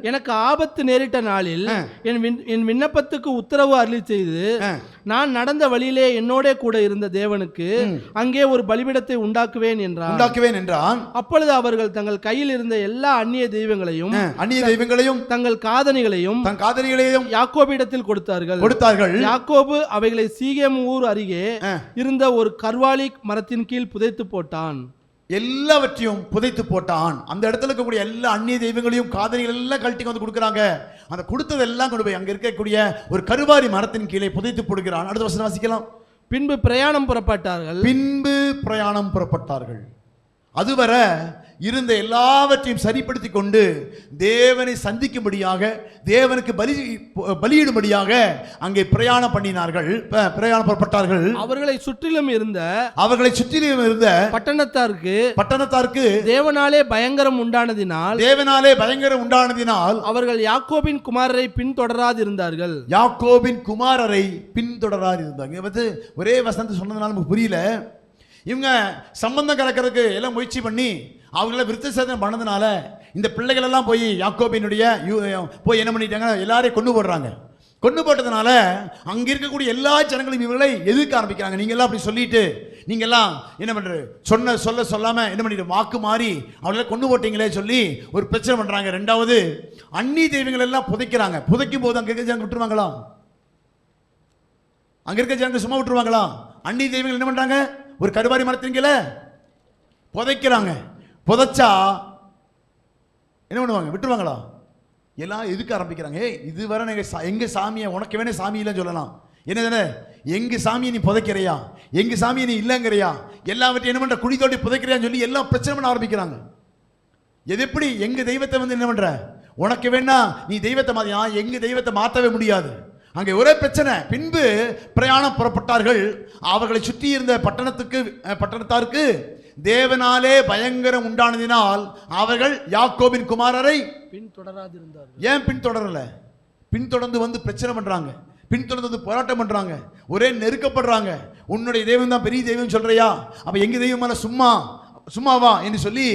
எனக்கு ஆபத்து நேரிட்ட நாளில் என் விண்ணப்பத்துக்கு உத்தரவு அருளி செய்து நான் நடந்த வழியிலே என்னோட கூட இருந்த தேவனுக்கு அங்கே ஒரு பலிபீடத்தை உண்டாக்குவேன் என்றான். அப்பொழுது அவர்கள் தங்கள் கையில் இருந்த எல்லா அந்நிய தெய்வங்களையும் தங்கள் காதணிகளையும் யாக்கோபிடத்தில் கொடுத்தார்கள். யாக்கோபு அவைகளை சீகேம் ஊர் அருகே இருந்த ஒரு கர்வாலி மரத்தின் கீழ் புதைத்து போட்டான். எல்லாவற்றையும் புதைத்து போட்டான். அந்த இடத்துல இருக்கக்கூடிய எல்லா அந்நிய தெய்வங்களையும் காதணிகள் எல்லாம் கழட்டி வந்து கொடுக்குறாங்க. அந்த கொடுத்ததெல்லாம் கொண்டு போய் அங்க இருக்கக்கூடிய ஒரு கருவாரி மரத்தின் கீழே புதைத்து போடுகிறான். அடுத்த வசனம் வாசிக்கலாம். பின்பு பிரயாணம் புறப்பட்டார்கள். அதுவரை இருந்த எல்லாவற்றையும் சரிப்படுத்தி கொண்டு தேவனை சந்திக்கும்படியாக, தேவனுக்கு பலியிடும்படியாக அங்கே பிரயாணம் பண்ணினார்கள், பிரயாணம் புறப்பட்டார்கள். அவர்களை சுற்றிலும் இருந்த பட்டணத்தாருக்கு தேவனாலே பயங்கரம் உண்டானதினால் அவர்கள் யாக்கோபின் குமாரரை பின்தொடராதிருந்தார்கள். ஒரே வசனத்தை சொன்னதுனால நமக்கு புரியல. இவங்க சம்பந்தம் கலக்கிறதுக்கு எல்லாம் முயற்சி பண்ணி அவங்கள விருத்த சேதனம் பண்ணதுனால இந்த பிள்ளைகள் எல்லாம் போய் யாக்கோபினுடைய போய் என்ன பண்ணிட்டாங்க, எல்லாரையும் கொண்டு போட்டதுனால அங்க இருக்கக்கூடிய எல்லா ஜனங்களும் இவர்களை எதிர்க்க ஆரம்பிக்கிறாங்க. நீங்க எல்லாம் அப்படி சொல்லிட்டு நீங்க எல்லாம் என்ன பண்ற சொல்லாம என்ன பண்ணிட்டு வாக்கு மாறி அவங்கள கொண்டு போட்டீங்களே சொல்லி ஒரு பிரச்சனை பண்றாங்க. ரெண்டாவது அந்நிய தெய்வங்கள் எல்லாம் புதைக்கிறாங்க. புதைக்கும் போது அங்க இருக்க ஜனங்க விட்டுருவாங்களா? அங்க இருக்க ஜனங்க சும்மா விட்டுருவாங்களா? அந்நிய தெய்வங்கள் என்ன பண்றாங்க, ஒரு கருவாரி மரத்தின்கீழ புதைக்கிறாங்க. புதைச்சா என்ன பண்ணுவாங்க, விட்டுருவாங்களா? எல்லாம் எதுக்க ஆரம்பிக்கிறாங்க. இதுவரை எங்க சாமியை உனக்கு வேணே சாமி இல்லைன்னு சொல்லலாம். என்ன எங்க சாமியை நீ புதைக்கிறையா, எங்க சாமியை நீ இல்லைங்கிறியா, எல்லாவற்றையும் என்ன பண்ற குழி தோண்டி புதைக்கிறியான்னு சொல்லி எல்லாம் பிரச்சனை பண்ண ஆரம்பிக்கிறாங்க. எது எப்படி எங்க தெய்வத்தை என்ன பண்ற, உனக்கு வேணா நீ தெய்வத்தை மாத்தியா, எங்க தெய்வத்தை மாற்றவே முடியாது. அங்கே ஒரே பிரச்சனை. பின்பு பிரயாணம் புறப்பட்டார்கள். அவர்களை சுற்றி இருந்த பட்டணத்தாருக்கு தேவனாலே பயங்கரம் உண்டானதினால் அவர்கள் யாக்கோபின் குமாரரை பின்தொடராதிருந்தார்கள். ஏன் பின்தொடரல? பின்தொடர்ந்து வந்து பிரச்சனை பண்றாங்க, பின்தொடர்ந்து வந்து போராட்டம் பண்றாங்க, ஒரே நெருக்கப்படுறாங்க. உன்னுடைய தெய்வம் தான் பெரிய தெய்வம் சொல்றியா, அப்ப எங்க தெய்வம் மேல சும்மாவா என்று சொல்லி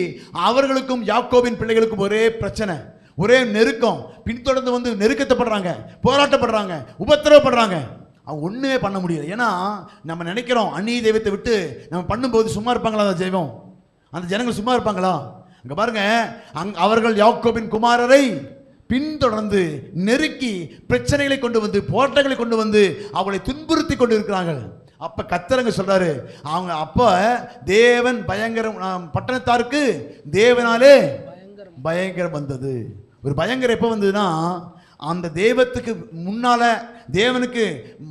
அவர்களுக்கும் யாக்கோபின் பிள்ளைகளுக்கும் ஒரே பிரச்சனை, ஒரே நெருக்கம். பின்தொடர்ந்து வந்து நெருக்கத்தைப்படுறாங்க, போராட்டப்படுறாங்க, உபத்திரவப்படுறாங்க. அவங்க ஒண்ணுமே பண்ண முடியல. ஏன்னா நம்ம நினைக்கிறோம் அந்நிய தெய்வத்தை விட்டு நம்ம பண்ணும்போது சும்மா இருப்பாங்களா? அந்த தெய்வம், அந்த ஜனங்கள் சும்மா இருப்பாங்களா? அங்க பாருங்க, அவர்கள் யாக்கோபின் குமாரரை பின்தொடர்ந்து நெருக்கி பிரச்சனைகளை கொண்டு வந்து, போராட்டங்களை கொண்டு வந்து அவளை துன்புறுத்தி கொண்டு இருக்கிறார்கள். அப்ப கர்த்தர் சொல்றாரு, அவங்க அப்ப தேவன் பயங்கரம், பட்டணத்தாருக்கு தேவனாலே பயங்கரம் வந்தது. ஒரு பயங்கரம் எப்ப வந்ததுன்னா, அந்த தெய்வத்துக்கு முன்னால தேவனுக்கு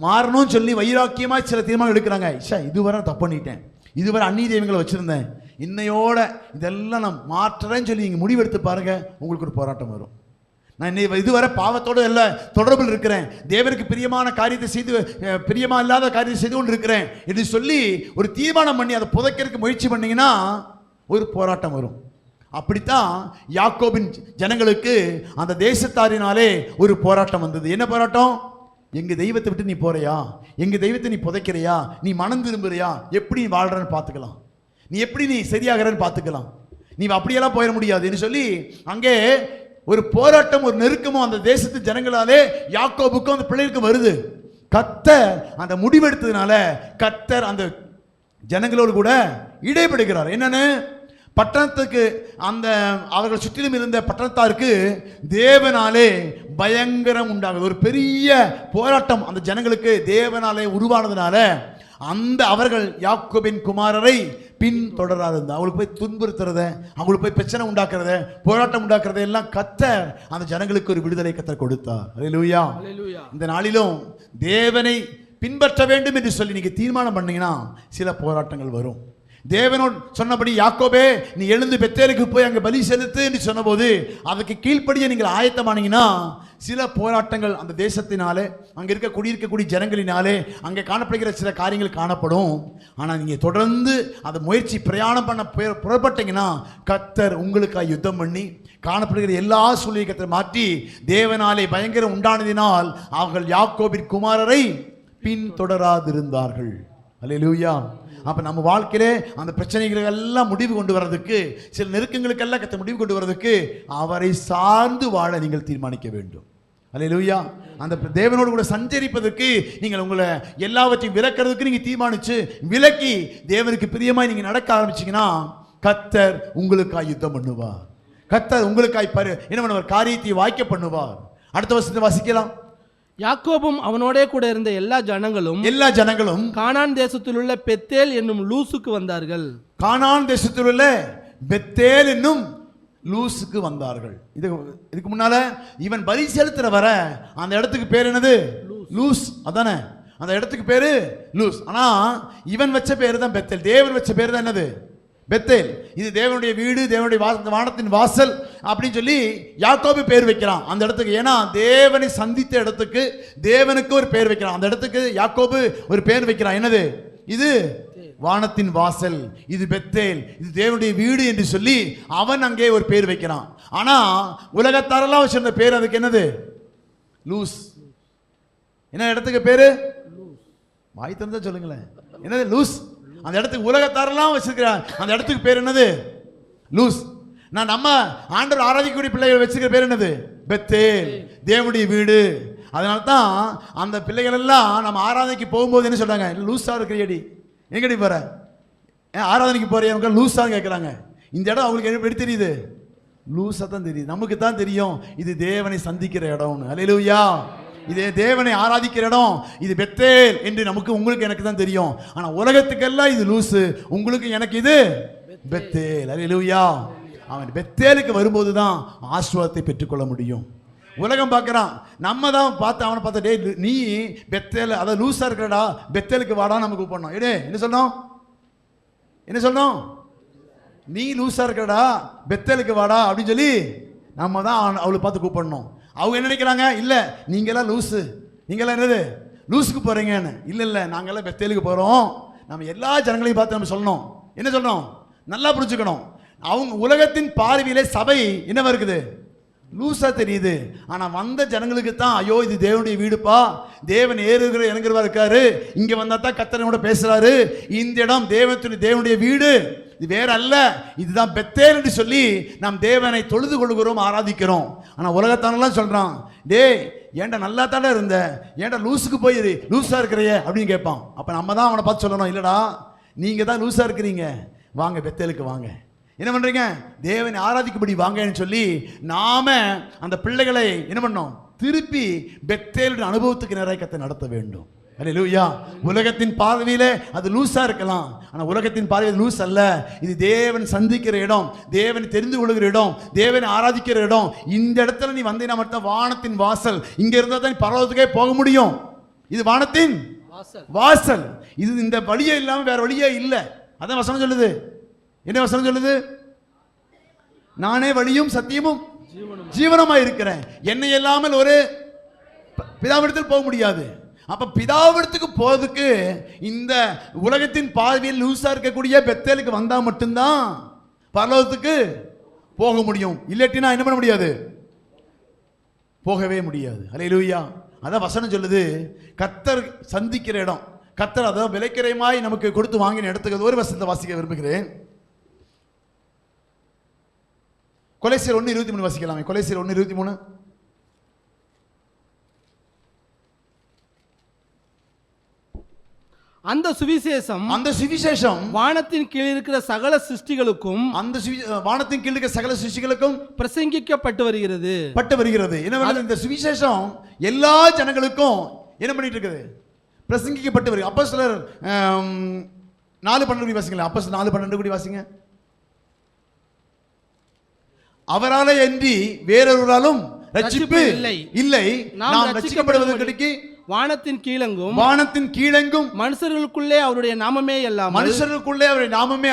மாறணும்னு சொல்லி வைராக்கியமா சில தீர்மானம் எடுக்கிறாங்க. இதுவரை தப்பு பண்ணிட்டேன், இதுவரை அந்நிய தெய்வங்களை வச்சிருந்தேன், இன்னையோட இதெல்லாம் நான் மாற்றுறேன்னு சொல்லி நீங்க முடிவெடுத்து பாருங்க, உங்களுக்கு ஒரு போராட்டம் வரும். நான் இதுவரை பாவத்தோடு எல்லாம் தொடர்பில் இருக்கிறேன், தேவனுக்கு பிரியமான காரியத்தை செய்து பிரியமா இல்லாத காரியத்தை செய்து கொண்டு இருக்கிறேன் என்று சொல்லி ஒரு தீர்மானம் பண்ணி அதை புதைக்கிறதுக்கு முயற்சி பண்ணீங்கன்னா ஒரு போராட்டம் வரும். அப்படித்தான் யாக்கோபின் ஜனங்களுக்கு அந்த தேசத்தாரினாலே ஒரு போராட்டம் வந்தது. என்ன போராட்டம்? எங்க தெய்வத்தை விட்டு நீ போறியா, எங்க தெய்வத்தை நீ புதைக்கிறியா, நீ மனம் திரும்புறியா, எப்படி நீ வாழ்றன்னு பார்த்துக்கலாம், நீ எப்படி நீ சரியாகிறன்னு பார்த்துக்கலாம், நீ அப்படியெல்லாம் போயிட முடியாதுன்னு சொல்லி அங்கே ஒரு போராட்டம், ஒரு நெருக்கமும் அந்த தேசத்து ஜனங்களாலே யாக்கோபுக்கும் அந்த பிள்ளைகளுக்கும் வருது. கர்த்தர் அந்த முடிவெடுத்ததுனால கர்த்தர் அந்த ஜனங்களோடு கூட இடைபடுகிறார். என்னன்னு, பட்டணத்துக்கு அந்த அவர்கள் சுற்றிலும் இருந்த பட்டணத்தாருக்கு தேவனாலே பயங்கரம் உண்டாகுது. ஒரு பெரிய போராட்டம் அந்த ஜனங்களுக்கு தேவனாலே உருவானதுனால அந்த அவர்கள் யாக்கோபின் குமாரரை பின்தொடராது, அவங்களுக்கு போய் துன்புறுத்துறத, அவங்களுக்கு போய் பிரச்சனை உண்டாக்குறத, போராட்டம் உண்டாக்குறத எல்லாம் கர்த்தர் அந்த ஜனங்களுக்கு ஒரு விடுதலை கர்த்தர் கொடுத்தார். அல்லேலூயா. இந்த நாளிலும் தேவனை பின்பற்ற வேண்டும் என்று சொல்லி நீங்க தீர்மானம் பண்ணீங்கன்னா சில போராட்டங்கள் வரும். தேவனோடு சொன்னபடி யாக்கோபே நீ எழுந்து பெத்தேலுக்கு போய் அங்கே பலி செலுத்து என்று சொன்னபோது அதுக்கு கீழ்ப்படிய நீங்கள் ஆயத்தமானீங்கன்னா சில போராட்டங்கள் அந்த தேசத்தினாலே, அங்கே குடியிருக்கக்கூடிய ஜனங்களினாலே அங்கே காணப்படுகிற சில காரியங்கள் காணப்படும். ஆனால் நீங்கள் தொடர்ந்து அதை முயற்சி பிரயாணம் பண்ண புறப்பட்டீங்கன்னா கர்த்தர் உங்களுக்காக யுத்தம் பண்ணி காணப்படுகிற எல்லா சூழ்நிலையை கர்த்தர் மாற்றி தேவனாலே பயங்கரம் உண்டானதினால் அவர்கள் யாக்கோபின் குமாரரை பின்தொடராதிருந்தார்கள். அல்லேலூயா. அப்ப நம்ம வாழ்க்கையிலே அந்த பிரச்சனைகள் எல்லாம் முடிவு கொண்டு வர்றதுக்கு, சில நெருக்கங்களுக்கெல்லாம் கர்த்தர் முடிவு கொண்டு வர்றதுக்கு அவரை சார்ந்து வாழ நீங்கள் தீர்மானிக்க வேண்டும். அல்லேலூயா. அந்த தேவனோடு கூட சஞ்சரிப்பதற்கு நீங்கள் உங்களை எல்லாவற்றையும் விலக்கிறதுக்கு நீங்க தீர்மானிச்சு விலக்கி தேவனுக்கு பிரியமாய் நீங்க நடக்க ஆரம்பிச்சீங்கன்னா கர்த்தர் உங்களுக்காய் யுத்தம் பண்ணுவார். கர்த்தர் உங்களுக்காய் என்ன பண்ணுவார், காரியத்தை வாய்க்க பண்ணுவார். அடுத்த வருஷத்தை வாசிக்கலாம். யாக்கோபும் அவனோடே கூட இருந்த எல்லா ஜனங்களும் கானான் தேசத்தில் உள்ள பெத்தேல் என்னும் லூசுக்கு வந்தார்கள். கானான் தேசத்தில் உள்ள பெத்தேல் என்னும் லூசுக்கு வந்தார்கள். இதுக்கு முன்னால இவன் பலி செலுத்துற வர அந்த இடத்துக்கு பேர் என்னது? லூஸ். அதானே அந்த இடத்துக்கு பேரு லூஸ். ஆனா இவன் வச்ச பேரு தான் பெத்தேல். தேவன் வச்ச பேரு தான் என்னது? பெத்தேல் இது தேவனுடைய வீடு, தேவனுடைய வானத்தின் வாசல் அப்படின்னு சொல்லி யாக்கோபு பேர் வைக்கிறான் அந்த இடத்துக்கு. ஏன்னா தேவனை சந்தித்த இடத்துக்கு தேவனுக்கு ஒரு பேர் வைக்கிறான். அந்த இடத்துக்கு யாக்கோபு ஒரு பேர் வைக்கிறான். என்னது? இது வானத்தின் வாசல், இது பெத்தேல், இது தேவனுடைய வீடு என்று சொல்லி அவன் அங்கே ஒரு பேர் வைக்கிறான். ஆனா உலகத்தாரெல்லாம் வச்சிருந்த பேர் அதுக்கு என்னது? லூஸ். என்ன இடத்துக்கு பேரு? வாய் திறந்தா சொல்லுங்களேன். என்னது? லூஸ். அந்த இடத்துக்கு உலகத்தாரெல்லாம் வச்சிருக்கிறான். அந்த இடத்துக்கு பேர் என்னது? லூஸ். நம்ம ஆண்டவர் ஆராதிக்கக்கூடிய பிள்ளைகள் வச்சிருக்கிற பேர் என்னது? பெத்தேல், தேவனுடைய வீடு. அதனால தான் அந்த பிள்ளைகள் எல்லாம் நம்ம ஆராதனைக்கு போகும்போது என்ன சொல்றாங்க? லூஸா இருக்கிறியடி, எங்கடி போற, ஆராதனைக்கு போறிய லூஸான்னு கேட்குறாங்க. இந்த இடம் அவங்களுக்கு எப்படி தெரியுது? லூஸா தான் தெரியுது. நமக்கு தான் தெரியும் இது தேவனை சந்திக்கிற இடம். அல்லேலூயா. இது தேவனை ஆராதிக்கிற இடம், இது பெத்தேல் என்று நமக்கு உங்களுக்கு எனக்கு தான் தெரியும். ஆனா உலகத்துக்கெல்லாம் இது லூசு, உங்களுக்கு எனக்கு இது பெத்தேல். அல்லேலூயா. அவன் பெத்தேலுக்கு வரும்போது தான் ஆசீர்வாதத்தை பெற்றுக்கொள்ள முடியும். உலகம் பார்க்குறான், நம்ம தான் பார்த்து அவனை பார்த்து, டே நீ பெத்தேல் அதாவது லூஸா இருக்கிறடா, பெத்தேலுக்கு வாடா நம்ம கூப்பிடணும். என்ன சொன்னோம்? என்ன சொன்னோம்? நீ லூஸா இருக்கிறடா, பெத்தேலுக்கு வாடா அப்படின்னு சொல்லி நம்ம தான் அவளை பார்த்து கூப்பிடணும். அவங்க என்ன நினைக்கிறாங்க? இல்லை நீங்களாம் லூஸு, நீங்களாம் என்னது லூஸுக்கு போகிறீங்கன்னு. இல்லை இல்லை, நாங்கள்லாம் பெத்தேலுக்கு போகிறோம். நம்ம எல்லா ஜனங்களையும் பார்த்து நம்ம சொல்லணும். என்ன சொல்லணும்? நல்லா புரிஞ்சுக்கணும். அவங்க உலகத்தின் பார்வையிலே சபை என்னவா இருக்குது? லூஸா தெரியுது. ஆனால் வந்த ஜனங்களுக்கு தான் ஐயோ இது தேவனுடைய வீடுப்பா, தேவன் ஏறுகிற இறங்குறவா இருக்காரு, இங்கே வந்தால் தான் கர்த்தரோட பேசுகிறாரு, இந்த இடம் தேவனுடைய வீடு, இது வேற அல்ல, இதுதான் பெத்தேல் என்று சொல்லி நாம் தேவனை தொழுது கொள்கிறோம், ஆராதிக்கிறோம். ஆனால் உலகத்தானெல்லாம் சொல்கிறான், டே ஏன்டா நல்லா தானே இருந்த, ஏன்டா லூஸுக்கு போயிரு, லூஸாக இருக்கிறையே அப்படின்னு கேட்பான். அப்போ நம்ம தான் அவனை பார்த்து சொல்லணும், இல்லைடா நீங்கள் தான் லூஸாக இருக்கிறீங்க, வாங்க பெத்தேலுக்கு வாங்க, என்ன பண்றீங்க, தேவனை ஆராதிக்கும்படி வாங்கன்னு சொல்லி நாம அந்த பிள்ளைகளை என்ன பண்ணோம்? திருப்பி பெத்தேலுடைய அனுபவத்துக்கு நேராக கர்த்தர் நடத்த வேண்டும். அல்லேலூயா. உலகத்தின் பார்வையிலே அது லூஸா இருக்கலாம், ஆனா உலகத்தின் பார்வையில் லூஸ் அல்ல. இது தேவன் சந்திக்கிற இடம், தேவனை தெரிந்து கொள்கிற இடம், தேவனை ஆராதிக்கிற இடம். இந்த இடத்துல நீ வந்தீங்கன்னா மட்டும் வானத்தின் வாசல், இங்க இருந்தா தான் பரலோகத்துக்கே போக முடியும். இது வானத்தின் வாசல். இது இந்த வழியே இல்லாம வேற வழியே இல்லை. அதான் வசனம் சொல்லுது. என்ன வசனம் சொல்லுது? நானே வழியும் சத்தியமும் ஜீவனமாய் இருக்கிறேன், என்னை இல்லாமல் ஒரு பிதாவிடத்தில் போக முடியாது. அப்ப பிதாவிடத்துக்கு போறதுக்கு இந்த உலகத்தின் பார்வையில் லூசா இருக்கக்கூடிய பெத்தேலுக்கு வந்தா மட்டும்தான் பரலோகத்துக்கு போக முடியும். இல்லாட்டினா என்ன பண்ண முடியாது? போகவே முடியாது. அல்லேலூயா. அதான் வசனம் சொல்லுது, கர்த்தர் சந்திக்கிற இடம், கர்த்தர் அதான் விலைக்கிரயமாய் நமக்கு கொடுத்து வாங்கின இடத்துக்கு ஒரு வசனத்தை வாசிக்க விரும்புகிறேன். கொலைசியர் 1:23 வாசிக்கலாமே. கொலைசியர் 1:23. அந்த சுவிசேஷம் வானத்தின் கீழ் இருக்கிற சகல சிருஷ்டிகளுக்கும், வானத்தின் கீழ் இருக்கிற சகல சிருஷ்டிகளுக்கும் பிரசங்கிக்கப்பட்டு வருகிறது. என்ன இந்த சுவிசேஷம் எல்லா ஜனங்களுக்கும் என்ன பண்ணிட்டு இருக்குது? பிரசங்கிக்கப்பட்டு வருகிறது. அப்போஸ்தலர் 4:12 வாசிங்களா. அப்போஸ்தலர் 4:12 வாசிங்க. அவராலே அன்றி வேறொருவராலும் ரட்சிப்பு இல்லை, நாம் ரட்சிக்கப்படுவதற்கு வானத்தின் கீழெங்கும் மனுஷர்களுக்குள்ளே அவருடைய நாமமே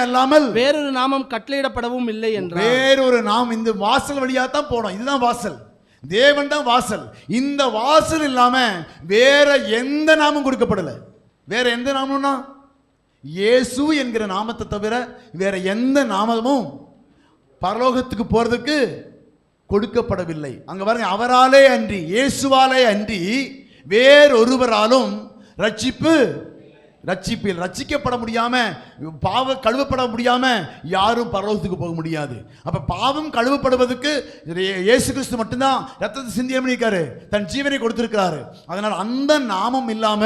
அல்லாமல் வேறொரு நாமம் கட்டளையிடப்படவும் இல்லை என்றார். வேறொரு நாமம் இந்த வாசல் வழியா தான் போனோம். இதுதான் வாசல், தேவன் தான் வாசல். இந்த வாசல் இல்லாம வேற எந்த நாமம் கொடுக்கப்படல. வேற எந்த நாமம்னா இயேசு என்கிற நாமத்தை தவிர வேற எந்த நாமமும் பரலோகத்துக்கு போறதுக்கு கொடுக்கப்படவில்லை. அங்க பாருங்க, அவராலே அன்றி, இயேசுவாலே அன்றி வேறொருவராலும் ரட்சிக்கப்பட முடியாம, பாவம் கழுவப்பட முடியாம யாரும் பரலோகத்துக்கு போக முடியாது. அப்ப பாவம் கழுவப்படுவதற்கு இயேசு கிறிஸ்து மட்டும்தான் ரத்தத்தை சிந்தி பண்ணியிருக்காரு, தன் ஜீவனை கொடுத்திருக்கிறாரு. அதனால் அந்த நாமம் இல்லாம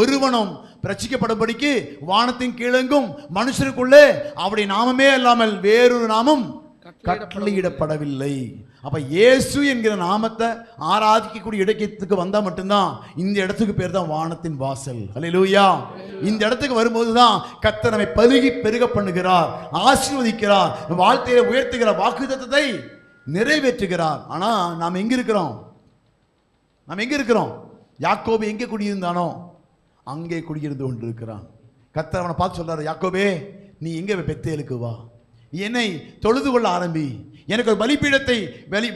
ஒருவனும் ரட்சிக்கப்படும்படிக்கு வானத்தின் கீழெங்கும் மனுஷருக்குள்ளே அவருடைய நாமமே அல்லாமல் வேறொரு நாமம் கட்டளையிடப்படவில்லை. அப்ப இயேசு என்கிற நாமத்தை ஆராதிக்கக்கூடிய இடத்துக்கு வந்தா மட்டும்தான் இந்த இடத்துக்கு பேர் தான் வானத்தின் வாசல். அல்லேலூயா. இந்த இடத்துக்கு வரும்போது தான் கர்த்தர் நம்மை பலுகி பெருக பண்ணுகிறார், ஆசீர்வதிக்கிறார், வாழ்க்கையை உயர்த்துகிறார், வாக்குத்தத்தத்தை நிறைவேற்றுகிறார். ஆனா நாம் எங்க இருக்கிறோம்? யாக்கோபு எங்கே குடியிருந்தானோ அங்கே குடியிருந்து கொண்டிருக்கிறான். கர்த்தர் அவனை பார்த்து சொல்றாரு, யாக்கோபே நீ எங்க பெத்தேலுக்கு வா, என்னை தொழுது கொள்ள ஆரம்பி, எனக்கு ஒரு பலிபீடத்தை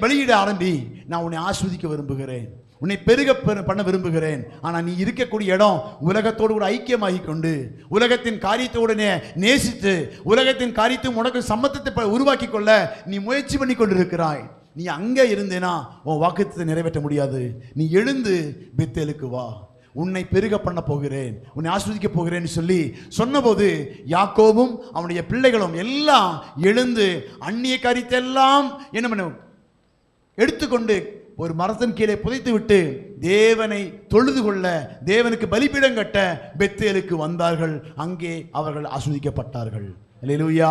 பலியிட ஆரம்பி, நான் உன்னை ஆஸ்வதிக்க விரும்புகிறேன், உன்னை பெருக பண்ண விரும்புகிறேன். ஆனால் நீ இருக்கக்கூடிய இடம் உலகத்தோடு கூட ஐக்கியமாகி கொண்டு உலகத்தின் காரியத்தோடனே நேசித்து உலகத்தின் காரியத்தை உனக்கு சம்மத்தத்தை உருவாக்கி கொள்ள நீ முயற்சி பண்ணி கொண்டிருக்கிறாய். நீ அங்கே இருந்தேனா உன் வாக்குத்தத்தை நிறைவேற்ற முடியாது. நீ எழுந்து பெத்தேலுக்கு வா, உன்னை பெருக பண்ண போகிறேன், உன்னை ஆஸ்வதிக்க போகிறேன்னு சொல்லி சொன்னபோது யாக்கோபும் அவனுடைய பிள்ளைகளும் எல்லாம் எழுந்து அந்நிய காரியத்தை எல்லாம் என்ன பண்ண எடுத்துக்கொண்டு ஒரு மரத்தின் கீழே புதைத்து விட்டு தேவனை தொழுது கொள்ள, தேவனுக்கு பலிபீடம் கட்ட பெத்தேலுக்கு வந்தார்கள். அங்கே அவர்கள் ஆஸ்வதிக்கப்பட்டார்கள். அல்லேலூயா.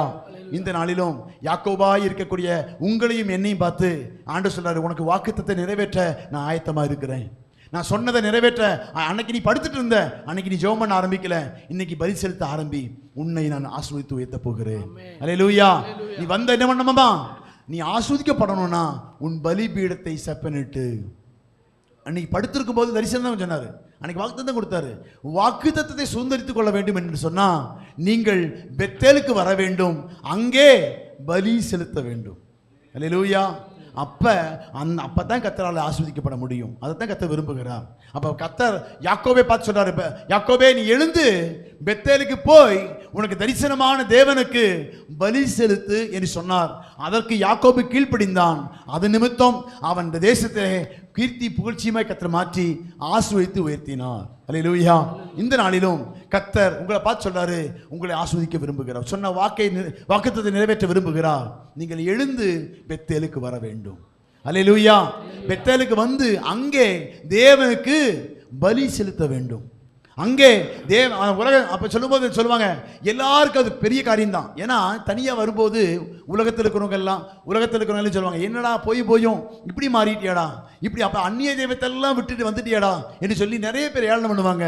இந்த நாளிலும் யாக்கோபாய் இருக்கக்கூடிய உங்களையும் என்னையும் பார்த்து ஆண்டவர் சொல்றாரு, உனக்கு வாக்குத்தத்தை நிறைவேற்ற நான் ஆயத்தமா இருக்கிறேன். நான் சொன்னதை நிறைவேற்ற. அன்னைக்கு நீ படுத்துட்டு இருந்த, அன்னைக்கு நீ ஜெபம் பண்ண ஆரம்பிக்கல, இன்னைக்கு பலி செலுத்த ஆரம்பி, உன்னை நான் ஆஸ்வதித்து உயர்த்த போகிறேன். அல்லேலூயா. நீ வந்த என்ன பண்ணணுமா, நீ ஆஸ்வதிக்கப்படணும்னா உன் பலிபீடத்தை செப்பனிட்டு. அன்னைக்கு படுத்திருக்கும் போது தரிசனம் தான் சொன்னாரு, அன்னைக்கு வாக்குத்தத்தம் கொடுத்தாரு. வாக்குத்தத்தத்தை சுதந்திரித்துக் கொள்ள வேண்டும் என்று சொன்னா நீங்கள் பெத்தேலுக்கு வர வேண்டும், அங்கே பலி செலுத்த வேண்டும். அல்லேலூயா. அப்பதான் கர்த்தரால் ஆஸ்வதிக்கப்பட முடியும். அதைத்தான் கர்த்தர் விரும்புகிறார். அப்ப கர்த்தர் யாக்கோபை பார்த்து சொல்றாரு, யாக்கோபே நீ எழுந்து பெத்தேலுக்கு போய் உனக்கு தரிசனமான தேவனுக்கு பலி செலுத்து என்று சொன்னார். அதற்கு யாக்கோபு கீழ்ப்படிந்தான். அது நிமித்தம் அவன் தேசத்திலே கீர்த்தி புகழ்ச்சியுமாய் கர்த்தர் மாற்றி ஆசீர்வதித்து உயர்த்தினார். அல்லேலூயா. இந்த நாளிலும் கர்த்தர் உங்களை பார்த்து சொல்றாரு, உங்களை ஆஸ்வதிக்க விரும்புகிறார், சொன்ன வாக்குத்தத்தை நிறைவேற்ற விரும்புகிறார். நீங்கள் எழுந்து பெத்தேலுக்கு வர வேண்டும். அல்லேலூயா. பெத்தேலுக்கு வந்து அங்கே தேவனுக்கு பலி செலுத்த வேண்டும். அங்கே உலகம் அப்ப சொல்லும்போது சொல்லுவாங்க, எல்லாருக்கும் அது பெரிய காரியம் தான். ஏன்னா தனியா வரும்போது உலகத்தில் இருக்கிறவங்க எல்லாம் சொல்லுவாங்க, என்னடா போயும் இப்படி மாறிட்டியாடா, இப்படி அப்ப அந்நிய தெய்வத்தெல்லாம் விட்டுட்டு வந்துட்டியாடா என்று சொல்லி நிறைய பேர் ஏளனம் பண்ணுவாங்க.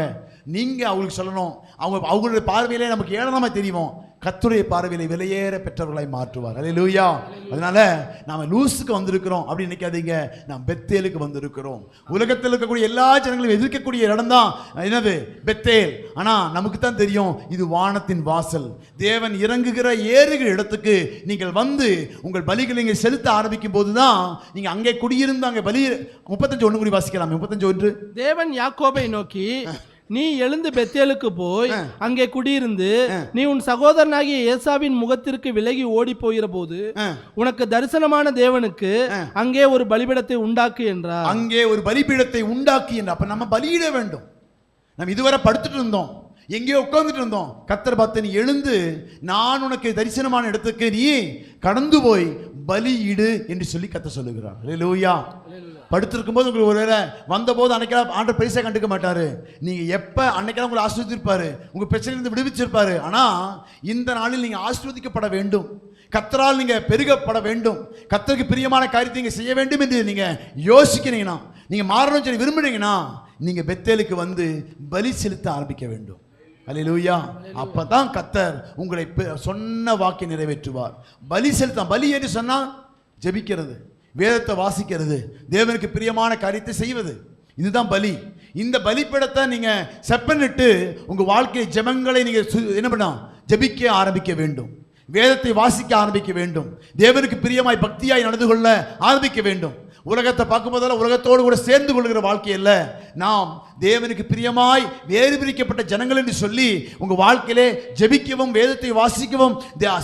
நீங்க அவங்களுக்கு சொல்லணும், அவங்களுடைய பார்வையிலே நமக்கு ஏளனமா தெரியும், கர்த்தருடைய பார்வையிலே விலையேற பெற்றவர்களை மாற்றுவார். அல்லேலூயா. அதனால நாம லூசுக்கு வந்திருக்கிறோம் அப்படி நினைக்காதீங்க, நாம் பெத்தேலுக்கு வந்திருக்கிறோம். உலகத்தில் இருக்கக்கூடிய எல்லா ஜனங்களையும் எதிர்க்கக்கூடிய இடம் தான் என்னது, பெத்தேல். ஆனா நமக்கு தான் தெரியும் இது வானத்தின் வாசல். தேவன் இறங்குகிற ஏறுகிற இடத்துக்கு நீங்கள் வந்து உங்கள் பலிகளை நீங்கள் செலுத்த ஆரம்பிக்கும் போதுதான் நீங்க அங்கே குடியிருந்து அங்கே பலி 35:1 கூடி வாசிக்கலாம். 35:1. தேவன் யாக்கோபை நோக்கி, நீ எழுந்து பெத்தேலுக்கு போய் அங்கே குடியிருந்து நீ உன் சகோதரனாகிய ஏசாவின் முகத்திற்கு விலகி ஓடி போகிற போது உனக்கு தரிசனமான தேவனுக்கு அங்கே ஒரு பலிபீடத்தை உண்டாக்கு என்றார். அங்கே ஒரு பலிபீடத்தை உண்டாக்கி என்றார். அப்ப நம்ம பலியிட வேண்டும். நம்ம இதுவரை படுத்துட்டு இருந்தோம், எங்கேயோ உட்கார்ந்துட்டு இருந்தோம். கர்த்தர் பார்த்து, நீ எழுந்து நான் உனக்கு தரிசனமான இடத்துக்கு நீ கடந்து போய் பலியிடு என்று சொல்லி கர்த்தர் சொல்லுகிறார். அல்லேலூயா. படுத்திருக்கும் போது உங்களுக்கு ஒருவேளை வந்த போது அன்னைக்கெல்லாம் ஆண்டவர் பெருசா கண்டுக்க மாட்டாரு. நீங்க எப்ப அன்னைக்கெல்லாம் உங்களை ஆஸ்வதிச்சிருப்பாரு, உங்க பிரச்சனையிலிருந்து விடுவிச்சிருப்பாரு. ஆனா இந்த நாளில் நீங்க ஆஸ்வதிக்கப்பட வேண்டும், கர்த்தரால் நீங்க பெருகப்பட வேண்டும், கர்த்தருக்கு பிரியமான காரியத்தை நீங்க செய்ய வேண்டும் என்று நீங்க யோசிக்கிறீங்கன்னா, நீங்க மாறணும் சொல்லி விரும்புறீங்கன்னா நீங்க பெத்தேலுக்கு வந்து பலி செலுத்த ஆரம்பிக்க வேண்டும். அல்லேலூயா. அப்பதான் கர்த்தர் உங்களை சொன்ன வாக்கை நிறைவேற்றுவார். பலி செலுத்த, பலி என்று சொன்னா ஜெபிக்கிறது, வேதத்தை வாசிக்கிறது, தேவனுக்கு பிரியமான காரியத்தை செய்வது, இதுதான் பலி. இந்த பலிபீடத்தை நீங்க செப்பனிட்டு உங்க வாழ்க்கை ஜெபங்களை நீங்க என்ன பண்ண ஜெபிக்க ஆரம்பிக்க வேண்டும், வேதத்தை வாசிக்க ஆரம்பிக்க வேண்டும், தேவனுக்கு பிரியமாய் பக்தியாய் நடந்து கொள்ள ஆரம்பிக்க வேண்டும். உலகத்தை பார்க்கும் போதெல்லாம் உலகத்தோடு கூட சேர்ந்து கொள்கிற வாழ்க்கை அல்ல, நாம் தேவனுக்கு பிரியமாய் வேறு பிரிக்கப்பட்ட ஜனங்கள் என்று சொல்லி உங்க வாழ்க்கையிலே ஜெபிக்கவும் வேதத்தை வாசிக்கவும்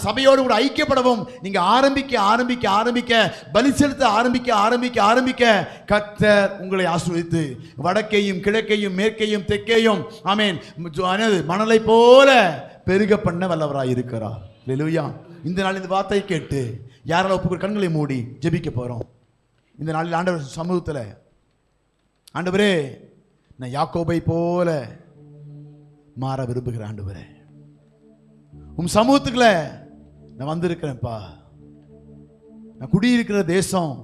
சபையோடு கூட ஐக்கியப்படவும் நீங்க ஆரம்பிக்க ஆரம்பிக்க ஆரம்பிக்க பலி செலுத்த ஆரம்பிக்க ஆரம்பிக்க ஆரம்பிக்க கர்த்தர் உங்களை ஆசீர்வதித்து வடக்கையும் கிழக்கையும் மேற்கையும் தெற்கையும் ஆமென் மணலை போல பெருக பண்ண வல்லவராய் இருக்கிறார். அல்லேலூயா. இந்த நாள் இந்த வார்த்தையை கேட்டு யாரால ஒப்புக்கிற கண்களை மூடி ஜெபிக்க போறோம். இந்த நாளில் ஆண்டவர் சமூகத்தில், ஆண்டவரே நான் யாக்கோபை போல மாற விரும்புகிறேன், ஆண்டவரே உம் சமூகத்துக்குள்ள நான் வந்திருக்கிறேன்ப்பா, நான் குடியிருக்கிற தேசம்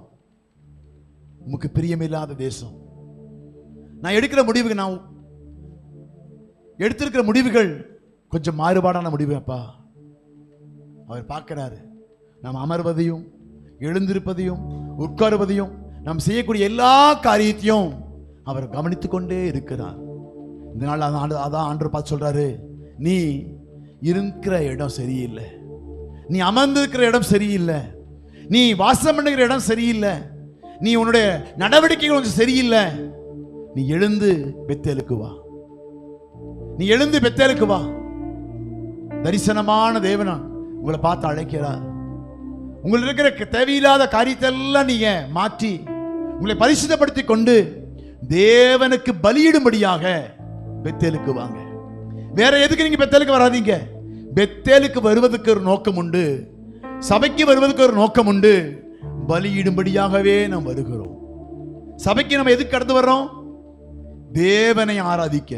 உமக்கு பிரியமில்லாத தேசம், நான் எடுக்கிற முடிவுகள், நான் எடுத்திருக்கிற முடிவுகள் கொஞ்சம் மாறுபாடான முடிவுப்பா. அவர் பார்க்கிறாரு, நாம் அமர்வதையும் எழுந்திருப்பதையும் உட்காருவதையும் நாம் செய்யக்கூடிய எல்லா காரியத்தையும் அவர் கவனித்துக் கொண்டே இருக்கிறார். இந்த நாள் அதான் ஆண்டவர் பார்த்து சொல்றாரு, நீ இருக்கிற இடம் சரியில்லை, நீ அமர்ந்திருக்கிற இடம் சரியில்லை, நீ வாசம் பண்ணுகிற இடம் சரியில்லை, நீ உன்னுடைய நடவடிக்கைகள் கொஞ்சம் சரியில்லை, நீ எழுந்து பெத்தேலுக்கு வா, நீ எழுந்து பெத்தேலுக்கு வா. தரிசனமான தேவனா உங்களை பார்த்து அழைக்கிறார். உங்களுக்கு இருக்கிற தேவையில்லாத காரியத்தை எல்லாம் நீங்க மாற்றி உங்களை பரிசுத்தப்படுத்தி கொண்டு தேவனுக்கு பலியிடும்படியாக பெத்தேலுக்கு வாங்க. வேற எதுக்கு நீங்க பெத்தேலுக்கு வராதீங்க. பெத்தேலுக்கு வருவதற்கு ஒரு நோக்கம் உண்டு, சபைக்கு வருவதற்கு ஒரு நோக்கம் உண்டு. பலியிடும்படியாகவே நாம் வருகிறோம். சபைக்கு நம்ம எதுக்கு கடந்து வர்றோம்? தேவனை ஆராதிக்க,